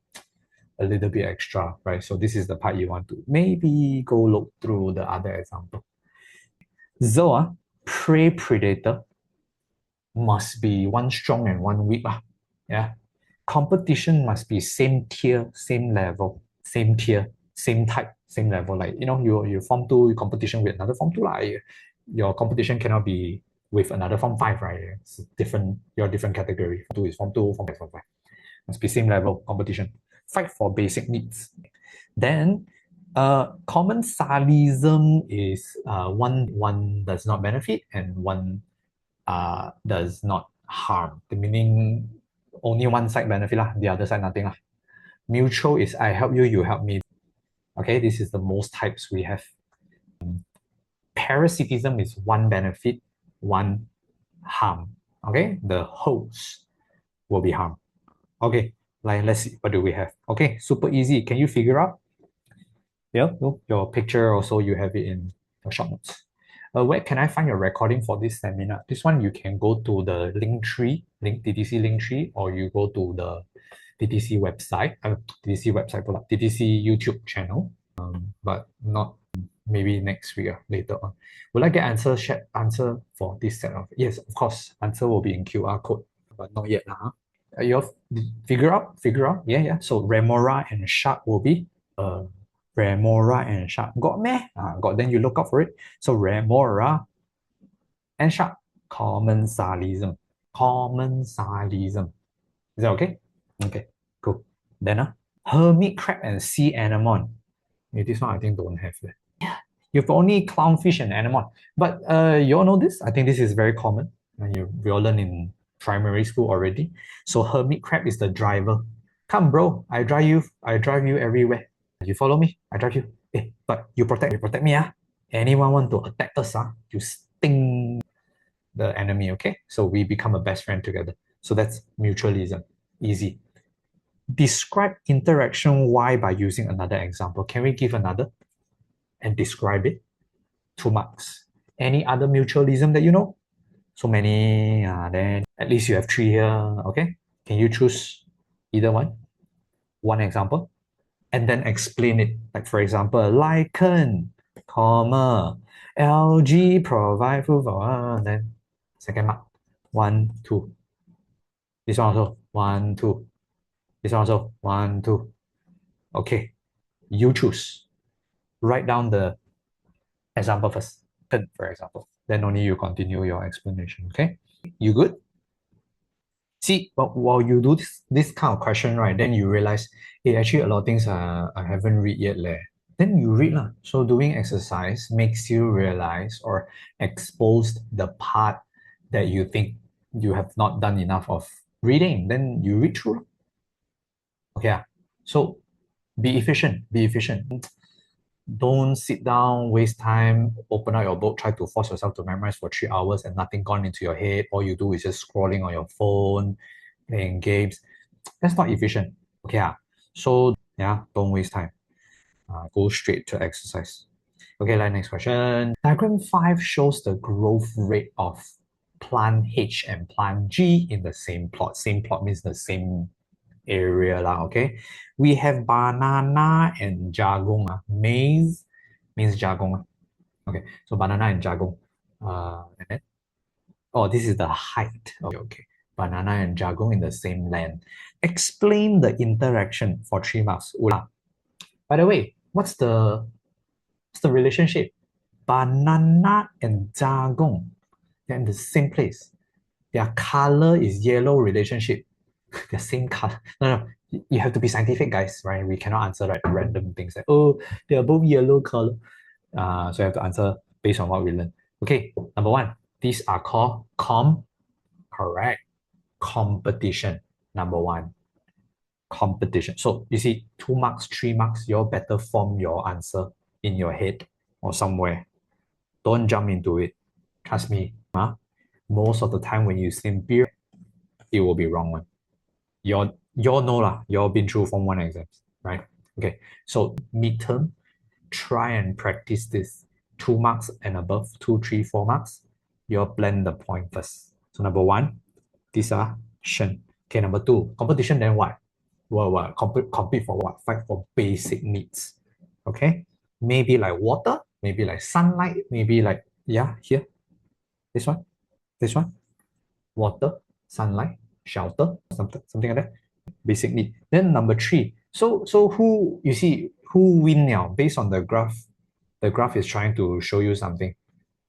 Speaker 1: a little bit extra, right? So this is the part you want to maybe go look through the other example. So, prey predator must be one strong and one weak. Yeah. Competition must be same tier, same level, same tier, same type, same level. Like, you form 2, you competition with another form 2. Your competition cannot be with another form 5, right? It's different, you're different category. Form 2 is form 2, form 5 is form 5. Must be same level competition. Fight for basic needs. Then commensalism is one does not benefit and one does not harm. The meaning only one side benefit the other side nothing Mutual is I help you, you help me. Okay, this is the most types we have. Parasitism is one benefit, one harm. Okay, the host will be harmed. Okay, let's see what do we have. Okay, super easy. Can you figure out? Yeah, your picture also you have it in your short notes. Where can I find your recording for this seminar? This one you can go to the TTC link tree, or you go to the TTC website, TTC YouTube channel. But not maybe next week later on. Will I get answer for this set of? Yes, of course. Answer will be in QR code, but not yet. You figure out? Yeah. So remora and shark will be remora and shark. Got me? Got. Then you look up for it. So remora and shark. Commensalism. Commensalism. Is that okay? Okay, cool. Then hermit crab and sea anemone. This one I think don't have. Yeah. You've only clownfish and anemone. But you all know this? I think this is very common. And we all learn in primary school already. So hermit crab is the driver. Come, bro, I drive you everywhere. You follow me, I drive you. But you protect me. Anyone want to attack us, you sting the enemy, okay? So we become a best friend together. So that's mutualism. Easy. Describe interaction Y by using another example. Can we give another and describe it? 2 marks. Any other mutualism that you know? So many, then at least you have 3 here, okay? Can you choose either one example, and then explain it? Like for example, lichen, algae provide food for, then second mark, 1, 2. This one also, 1, 2. This one also, 1, 2. Okay, you choose. Write down the example first, for example. Then only you continue your explanation, okay? You good? See, while you do this kind of question, right, then you realize, hey, actually a lot of things I haven't read yet. Then you read. So doing exercise makes you realize or expose the part that you think you have not done enough of reading, then you read through. Okay, so be efficient, be efficient. Don't sit down, waste time, open out your book, try to force yourself to memorize for 3 hours and nothing gone into your head. All you do is just scrolling on your phone, playing games. That's not efficient. Okay, so yeah, don't waste time. Go straight to exercise. Okay, next question. Diagram 5 shows the growth rate of plant H and plant G in the same plot. Same plot means the same area lah, okay? We have banana and jagung. Maize means jagung. Okay, so banana and jagung. And then, oh, this is the height. Okay. Banana and jagung in the same land. Explain the interaction for 3 marks. Ula. By the way, what's the relationship? Banana and jagung, they're in the same place. Their color is yellow relationship. The same color. No, you have to be scientific, guys, right? We cannot answer like random things like, oh, they are both yellow color. So you have to answer based on what we learned. Okay, number 1, these are called correct, competition. Number 1, competition. So you see, 2 marks, 3 marks, you better form your answer in your head or somewhere. Don't jump into it. Trust me. Most of the time when you slim beer, it will be wrong one. Y'all know lah. Y'all been through Form 1 exams, right? Okay. So midterm, try and practice this. 2 marks and above, 2, 3, 4 marks. You'll plan the point first. So number 1, these are shen. Okay, number 2, competition, then what? Well, compete for what? Fight for basic needs. Okay? Maybe like water, maybe like sunlight, maybe like, yeah, here. This one. Water, sunlight, shelter, something like that. Basic need. Then number 3. So who, you see, who win now? Based on the graph is trying to show you something.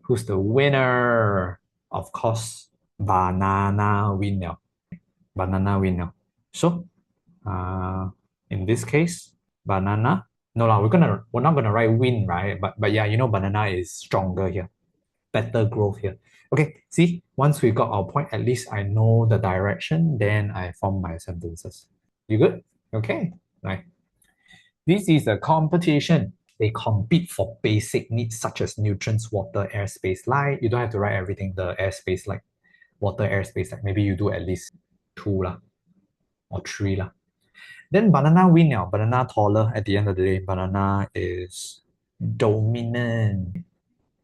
Speaker 1: Who's the winner? Of course, banana win now. Banana win now. So, in this case, banana. No lah, we're not gonna write win, right? But yeah, banana is stronger here, better growth here. Okay, see, once we got our point, at least I know the direction, then I form my sentences. You good? Okay, right. This is a competition. They compete for basic needs such as nutrients, water, airspace, light. You don't have to write everything, the airspace, like water, airspace, like maybe you do at least 2 lah, or 3 lah. Then banana win now. Banana taller. At the end of the day, banana is dominant.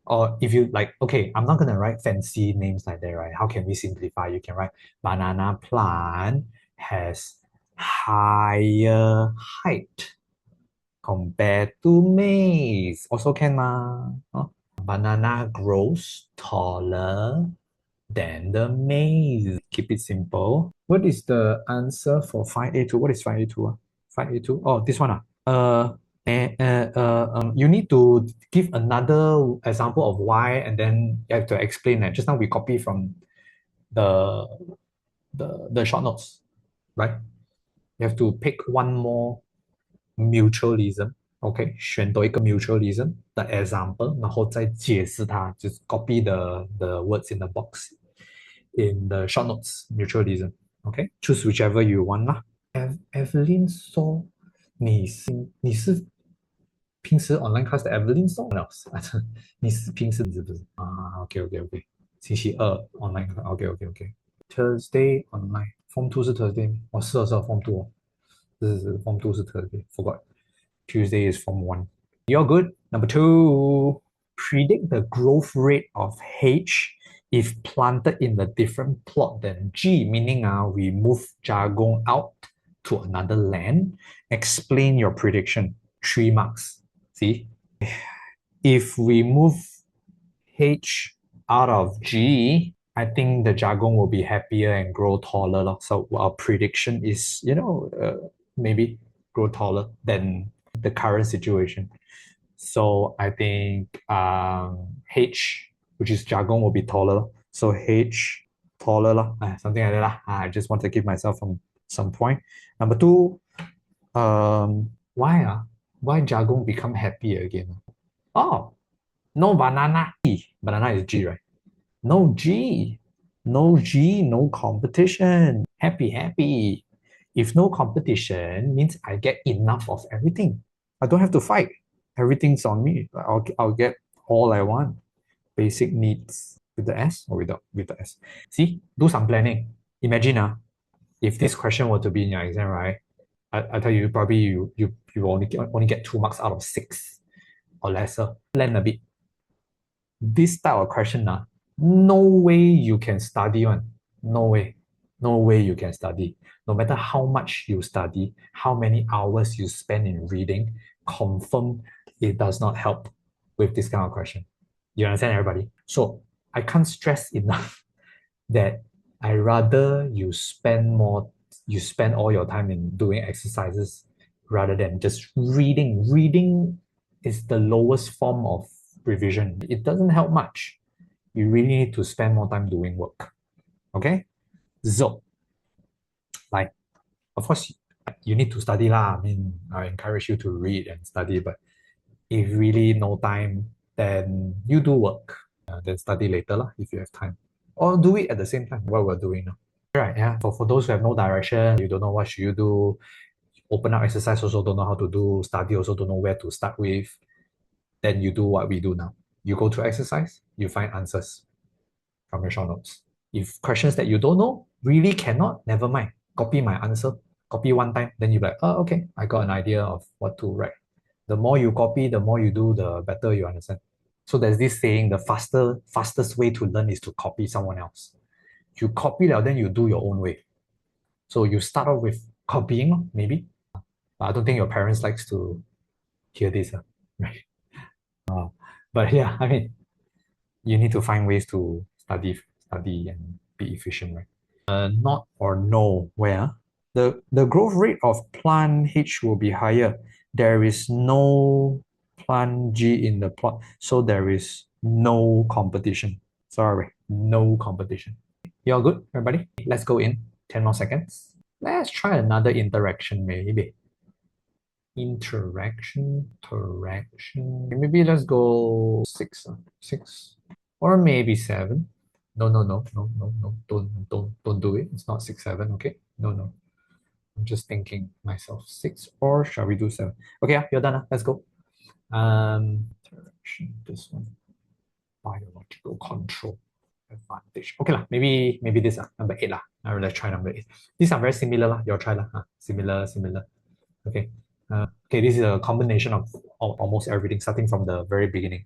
Speaker 1: Or if you like, okay, I'm not gonna write fancy names like that, right? How can we simplify? You can write banana plant has higher height compared to maize. Also can banana grows taller than the maize. Keep it simple. What is the answer for 5A2? What is 5A2? 5A2? Oh, this one. You need to give another example of why, and then you have to explain that. Just now we copy from the short notes, right? You have to pick one more mutualism. OK， 选多一个 mutualism 的 example， 然后再解释它，就是 copy the words in the box in the short notes mutualism. OK, choose whichever you want 啦。Evelyn 说你是平时 online class 的 Evelyn 说 else 你是平时是不是？OK， 星期二 online class OK Thursday online Form 2是 Thursday 吗？是Form 2哦，是 Form 2是 Thursday forgot Tuesday is Form 1. You're good. Number 2, predict the growth rate of H if planted in a different plot than G, meaning we move jagung out to another land. Explain your prediction. 3 marks. See? If we move H out of G, I think the jagung will be happier and grow taller. So our prediction is, maybe grow taller than the current situation. So I think H, which is jagung, will be taller. So H taller, something like that. I just want to give myself some point. Number 2, why jagung become happy again? Oh, no banana. Banana is G, right? No G, no competition. Happy, happy. If no competition means I get enough of everything. I don't have to fight. Everything's on me. I'll get all I want. Basic needs with the S or without with the S. See, do some planning. Imagine if this question were to be in your exam, right? I tell you, probably you only get 2 marks out of 6 or lesser. Plan a bit. This type of question, no way you can study one. No way. No way you can study. No matter how much you study, how many hours you spend in reading, confirm it does not help with this kind of question. You understand, everybody? So I can't stress enough that I rather you spend all your time in doing exercises rather than just reading. Reading is the lowest form of revision. It doesn't help much. You really need to spend more time doing work. Okay? So, like, of course, you need to study lah. I mean, I encourage you to read and study, but if really no time, then you do work. Then study later lah, if you have time. Or do it at the same time, what we're doing now. Right, yeah. For those who have no direction, you don't know what should you do, open up exercise also don't know how to do, study also don't know where to start with, then you do what we do now. You go to exercise, you find answers from your short notes. If questions that you don't know, really cannot, never mind. Copy my answer, copy one time, then you're like, oh, okay, I got an idea of what to write. The more you copy, the more you do, the better you understand. So there's this saying, the fastest way to learn is to copy someone else. You copy it, then you do your own way. So you start off with copying, maybe. I don't think your parents likes to hear this, right? But yeah, I mean, you need to find ways to study and be efficient, right? Not or no, where the growth rate of plant H will be higher. There is no plant G in the plot, so there is no competition. Sorry, no competition. You all good, everybody? Let's go in 10 more seconds. Let's try another interaction, maybe. Interaction. Maybe let's go 6. 6. Or maybe 7. No. Don't do it. It's not 6, 7, okay? No. I'm just thinking myself. 6, or shall we do 7? Okay, you're done. Let's go. Interaction, this one. Biological control advantage. Okay lah, maybe this number 8 lah. Let's try number 8. These are very similar lah. Your try lah. Similar. Okay. Okay, this is a combination of almost everything, starting from the very beginning.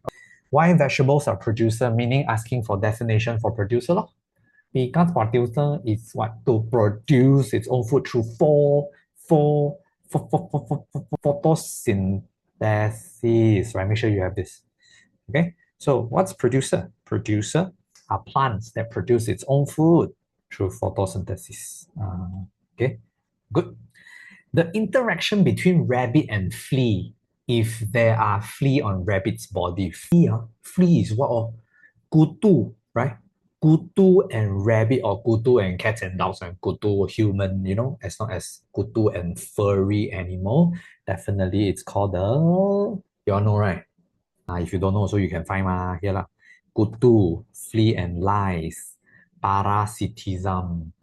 Speaker 1: Why vegetables are producer, meaning asking for definition for producer lor. Because producer is what? To produce its own food through photosynthesis, right? Make sure you have this. Okay, so what's producer? Producer are plants that produce its own food through photosynthesis. Okay, good. The interaction between rabbit and flea, if there are flea on rabbit's body. Flea is what? Kutu, right? Kutu and rabbit, or kutu and cats and dogs, and kutu human, as long as kutu and furry animal, definitely it's called you all know, right? If you don't know, so you can find here lah. Kutu, flea and lice, parasitism.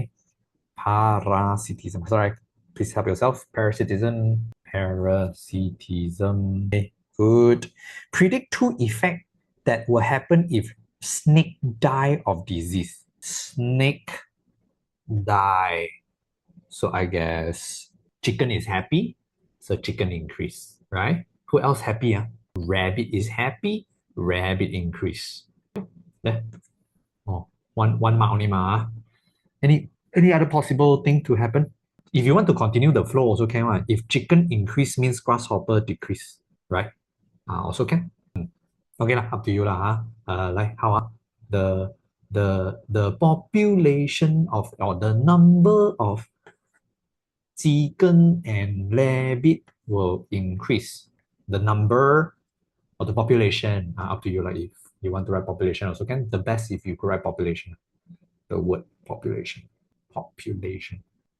Speaker 1: Sorry, please help yourself. Parasitism. Okay, good. Predict 2 effects that will happen if snake die of disease. Snake die. So I guess chicken is happy, so chicken increase, right? Who else happy? Rabbit is happy, rabbit increase. One mark only ma. Any other possible thing to happen? If you want to continue the flow, also can. If chicken increase means grasshopper decrease, right? Also can. Okay lah, up to you lah. Like how the population of, or the number of chicken and rabbit will increase. The number of the population, up to you. Like if you want to write population, also can. The best if you could write population. The word population.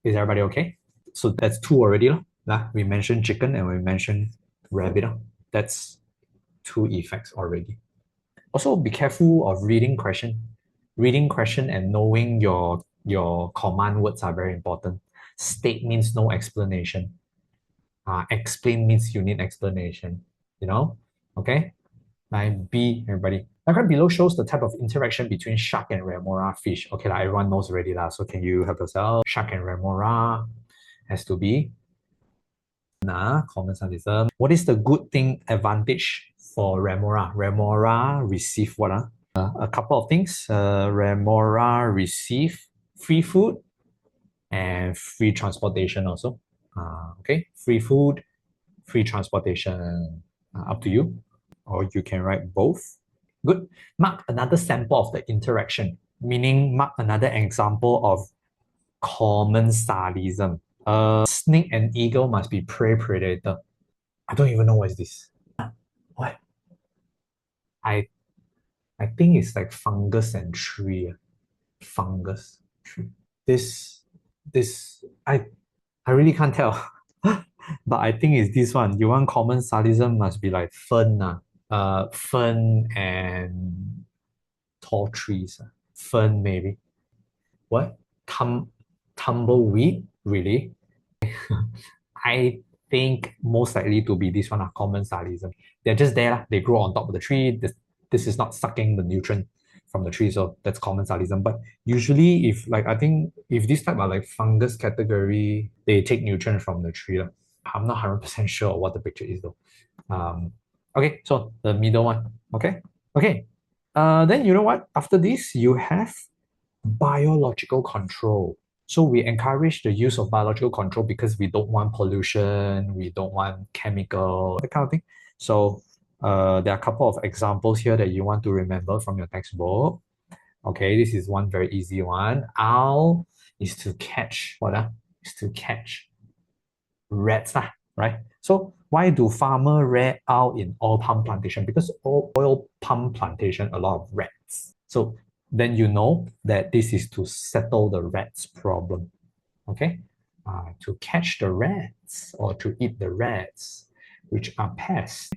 Speaker 1: Is everybody okay? So that's 2 already. We mentioned chicken and we mentioned rabbit. That's 2 effects already. Also, be careful of reading question and knowing your your command words are very important. State means no explanation. Explain means you need explanation, you know? Okay? 9B, everybody. Diagram below shows the type of interaction between shark and remora fish. Okay, everyone knows already. So can you help yourself? Shark and remora has to be common symbolism. What is the good thing advantage for remora? Remora receive what? A couple of things. Remora receive free food and free transportation also. Okay, free food, free transportation, up to you. Or you can write both. Good. Mark another sample of the interaction, meaning mark another example of commensalism. Snake and eagle must be prey predator. I don't even know what is this. What? I I think it's like fungus and tree. Fungus, tree. This I really can't tell. But I think it's this one. You want commensalism must be like fern, fern and tall trees. Fern maybe. What? Tumbleweed? Really? I think most likely to be this one, commensalism. They're just there, they grow on top of the tree. This is not sucking the nutrient from the tree, so that's commensalism. But usually, if like I think if this type of like fungus category, they take nutrient from the tree. I'm not 100% sure what the picture is though. Okay, so the middle one. Okay, okay. Then you know what? After this, you have biological control. So we encourage the use of biological control because we don't want pollution, we don't want chemical, that kind of thing. So there are a couple of examples here that you want to remember from your textbook. Okay, this is one very easy one. Owl is to catch what? Is to catch rats, right? So why do farmer rear owl in oil palm plantation? Because oil palm plantation, a lot of rats. So then you know that this is to settle the rats problem. Okay, to catch the rats or to eat the rats, which are pests.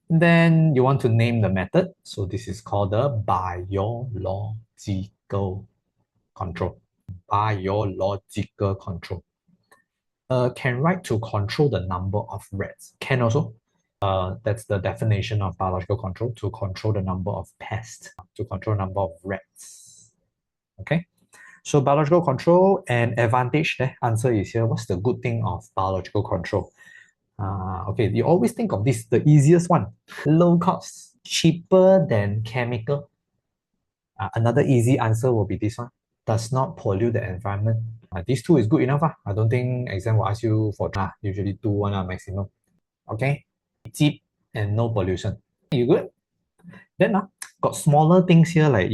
Speaker 1: Then you want to name the method. So this is called the biological control. Biological control. Can write to control the number of rats. Can also. That's the definition of biological control, to control the number of pests, to control the number of rats. Okay, so biological control and advantage, the answer is here. What's the good thing of biological control? Okay, you always think of this, the easiest one. Low cost, cheaper than chemical. Another easy answer will be this one. Does not pollute the environment. These two is good enough. I don't think exam will ask you for usually 2 maximum. Okay, cheap and no pollution. You good? Then got smaller things here, like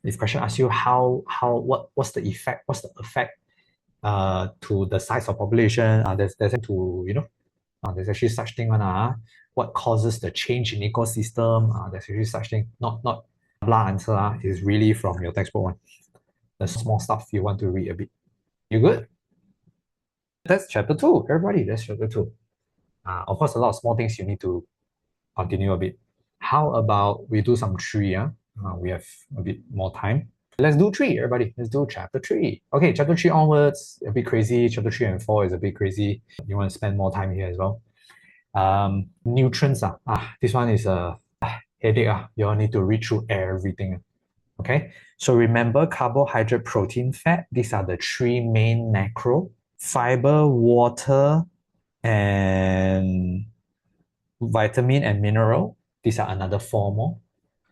Speaker 1: if question asks you what's the effect to the size of population, there's there's actually such thing what causes the change in ecosystem, there's actually such thing, not blah answer is really from your textbook one. The small stuff you want to read a bit. You good? That's chapter 2, everybody. That's chapter 2. Of course, a lot of small things you need to continue a bit. How about we do some 3? We have a bit more time. Let's do 3, everybody. Let's do chapter 3. Okay, chapter 3 onwards, a bit crazy. Chapter 3 and 4 is a bit crazy. You want to spend more time here as well. Nutrients. This one is a headache. You all need to read through everything. Okay, so remember carbohydrate, protein, fat. These are the 3 main macro. Fiber, water, and vitamin and mineral. These are another 4 more.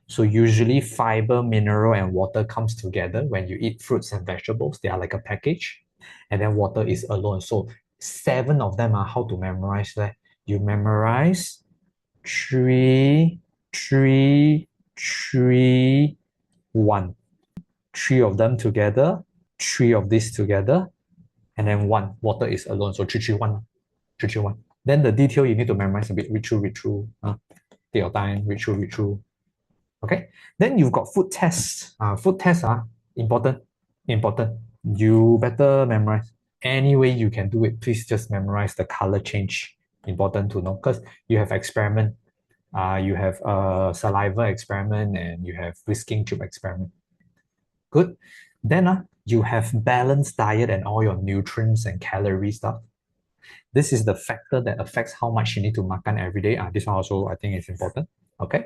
Speaker 1: So usually fiber, mineral, and water comes together when you eat fruits and vegetables. They are like a package. And then water is alone. So 7 of them are how to memorize that. You memorize 3, 3, 3, 1. 3 of them together, 3 of these together, and then 1. Water is alone. So 3, 3, 1. 3, 3, 1. Then the detail you need to memorize a bit. Read through. Take your time, read through. Okay. Then you've got food tests. Food tests are important. You better memorize. Any way you can do it, please just memorize the color change. Important to know, because you have experiment. You have a saliva experiment and you have whisking tube experiment. Good. Then you have balanced diet and all your nutrients and calorie stuff. This is the factor that affects how much you need to makan every day. This one also I think is important. Okay.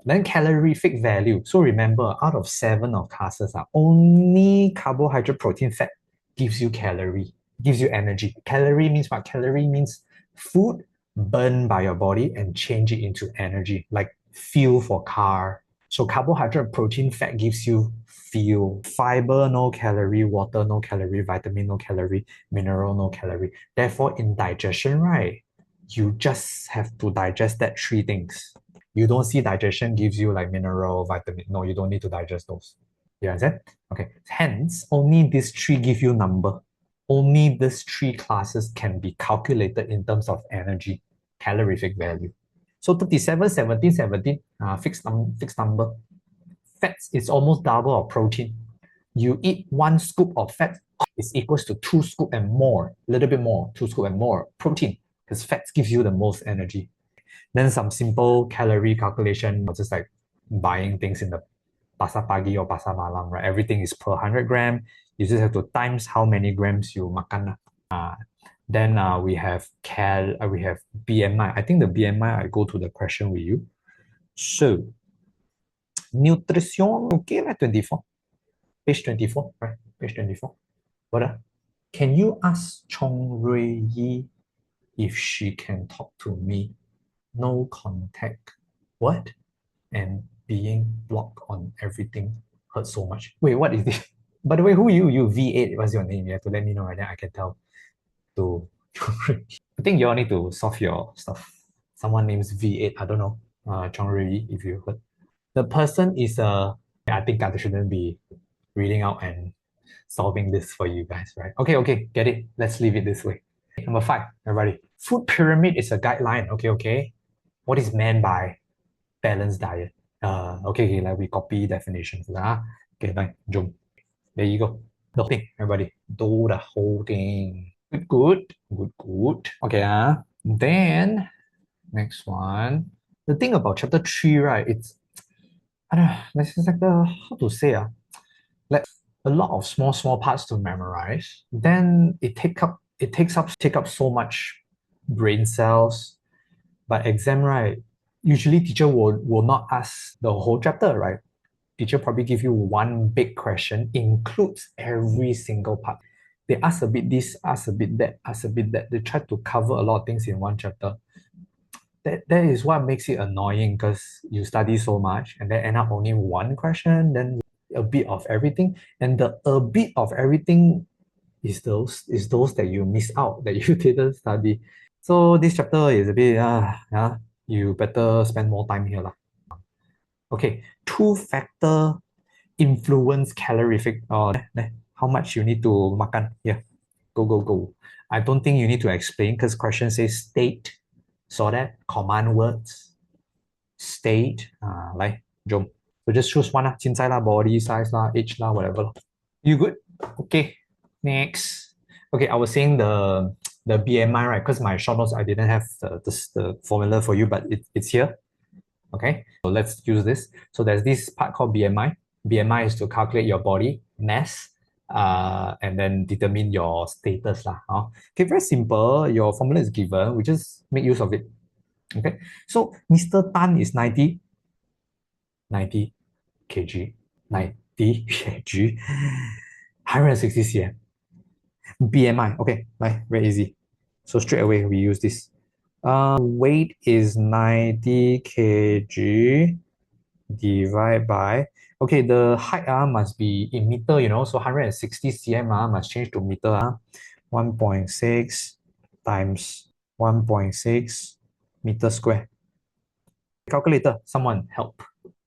Speaker 1: Then calorific value. So remember, out of 7 of classes, only carbohydrate, protein, fat gives you calorie, gives you energy. Calorie means what? Calorie means food burned by your body and change it into energy, like fuel for car. So carbohydrate, protein, fat gives you fuel. Fiber, no calorie. Water, no calorie. Vitamin, no calorie. Mineral, no calorie. Therefore, in digestion, right, you just have to digest that 3 things. You don't see digestion gives you like mineral, vitamin. No, you don't need to digest those. You understand? Okay. Hence, only these 3 give you number. Only these 3 classes can be calculated in terms of energy, calorific value. So 37, 17, 17, fixed number. Fats is almost double of protein. You eat 1 scoop of fat, is equals to 2 scoop and more, a little bit more, 2 scoop and more protein, because fats gives you the most energy. Then some simple calorie calculation, just like buying things in the pasar pagi or pasar malam, right? Everything is per 100 gram. You just have to times how many grams you makan. Then we have BMI. I think the BMI, I go to the question with you. So, nutrition, okay, like 24. Page 24, right? Page 24. What? Can you ask Chong Rui Yi if she can talk to me? No contact. What? And being blocked on everything hurts so much. Wait, what is this? By the way, who are you? You V8, what's your name? You have to let me know, right? Then I can tell to I think you all need to solve your stuff. Someone names V8, I don't know. Chong Rui, if you heard. The person is I think I shouldn't be reading out and solving this for you guys, right? Okay, get it. Let's leave it this way. Number 5, everybody. Food pyramid is a guideline. Okay. What is meant by balanced diet? Okay, like we copy definitions. Okay, fine. Jump. There you go. The whole thing, everybody. Do the whole thing. Good. Okay, then next one. The thing about chapter 3, right? It's I don't know, this is like how to say like a lot of small parts to memorize. Then it takes up so much brain cells. But exam, right? Usually teacher will not ask the whole chapter, right? Teacher probably give you one big question, includes every single part. They ask a bit this, ask a bit that, ask a bit that. They try to cover a lot of things in one chapter. That is what makes it annoying, because you study so much and then end up only one question, then a bit of everything. And the a bit of everything is those that you miss out, that you didn't study. So this chapter is a bit, you better spend more time here. Okay, 2-factor influence calorific, how much you need to makan. Here, go. I don't think you need to explain, because question says state. So that command words, state, like, jom. So just choose one, 青菜 lah, body size lah, age lah, whatever. You good? Okay, next. Okay, I was saying the BMI, right? Because my short notes, I didn't have the formula for you, but it's here. Okay, so let's use this. So there's this part called BMI. BMI is to calculate your body mass, and then determine your status lah. Okay, very simple. Your formula is given. We just make use of it. Okay, so Mr. Tan is 90 kg, 90 kg, 160 cm. BMI, okay, very easy. So straight away we use this. Weight is 90 kg divided by, okay, the height must be in meter, so 160 cm must change to meter. 1.6 times 1.6 meter square. Calculator, someone help.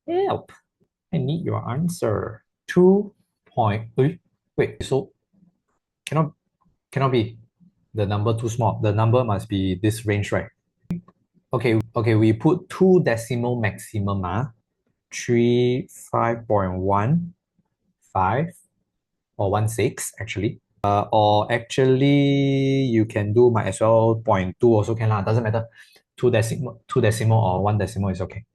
Speaker 1: I need your answer. 2 point, wait, so cannot be the number too small. The number must be this range, right? Okay, we put 2 decimal maximum, 5.15 or 16 actually. Or actually you can do, might as well 0.2 also can, doesn't matter. 2 decimal or 1 decimal is okay.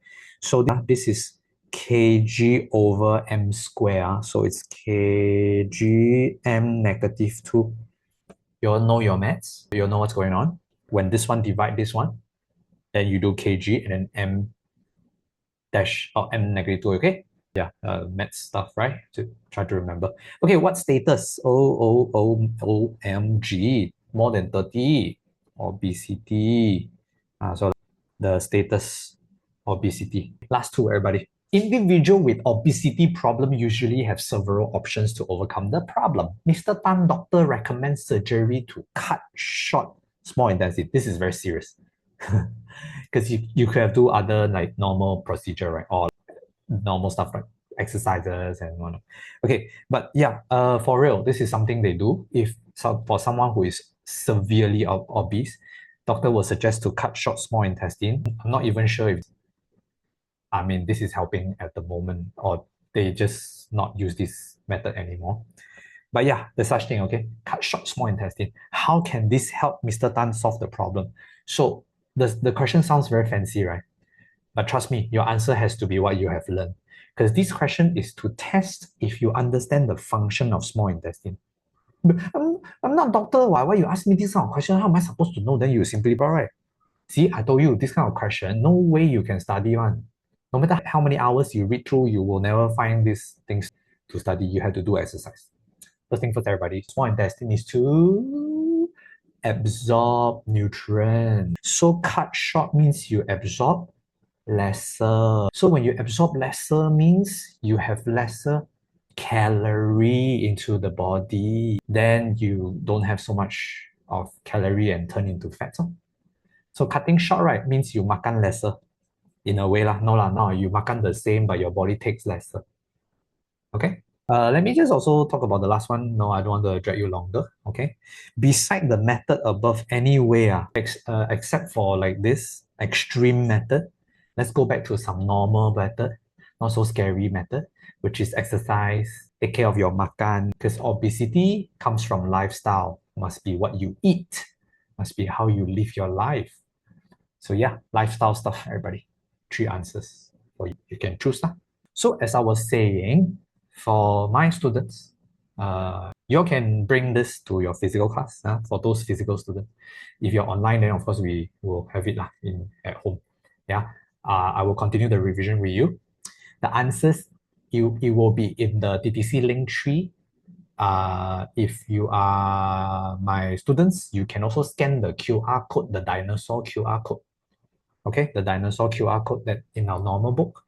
Speaker 1: So this is kg over m square. So it's kg m negative 2. You all know your maths. You all know what's going on. When this one divide this one, then you do kg and then m dash or m negative 2, okay? Yeah, math stuff, right? To try to remember. Okay, what status? OMG, more than 30. Obesity. So the status obesity. Last two, everybody. Individual with obesity problem usually have several options to overcome the problem. Mr. Tan, doctor recommends surgery to cut short small intestine. This is very serious. Because you could have do other like normal procedure, right? Or normal stuff like exercises and whatnot. Okay, but yeah, for real, this is something they do. If for someone who is severely obese, doctor will suggest to cut short small intestine. I'm not even sure if this is helping at the moment or they just not use this method anymore. But yeah, there's such thing, okay? Cut short small intestine. How can this help Mr. Tan solve the problem? So the question sounds very fancy, right? But trust me, your answer has to be what you have learned. Because this question is to test if you understand the function of small intestine. I'm not doctor. Why you ask me this kind of question? How am I supposed to know? Then you simply, right? See, I told you this kind of question, no way you can study one. No matter how many hours you read through, you will never find these things to study. You have to do exercise. First thing first, everybody, small intestine is to absorb nutrients. So cut short means you absorb lesser. So when you absorb lesser means you have lesser calorie into the body. Then you don't have so much of calorie and turn into fat. So cutting short, right, means you makan lesser. In a way lah. No, you makan the same, but your body takes lesser. Okay? Let me just also talk about the last one. No, I don't want to drag you longer. Okay? Beside the method above anyway, except for like this extreme method, let's go back to some normal method, not so scary method, which is exercise, take care of your makan, because obesity comes from lifestyle. Must be what you eat, must be how you live your life. So yeah, lifestyle stuff, everybody. 3 answers for you. You can choose. So as I was saying, for my students, you all can bring this to your physical class for those physical students. If you're online, then of course we will have it at home. Yeah, I will continue the revision with you. The answers, it will be in the TTC link tree. If you are my students, you can also scan the QR code, the dinosaur QR code. Okay, the dinosaur QR code that in our normal book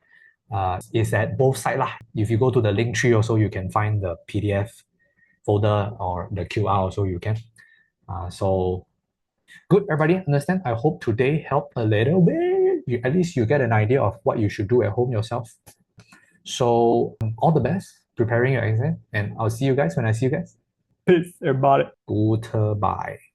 Speaker 1: is at both sides lah. If you go to the link tree also, you can find the PDF folder or the QR also you can. So good, everybody understand? I hope today helped a little bit. At least you get an idea of what you should do at home yourself. So all the best preparing your exam, and I'll see you guys when I see you guys. Peace, everybody. Goodbye.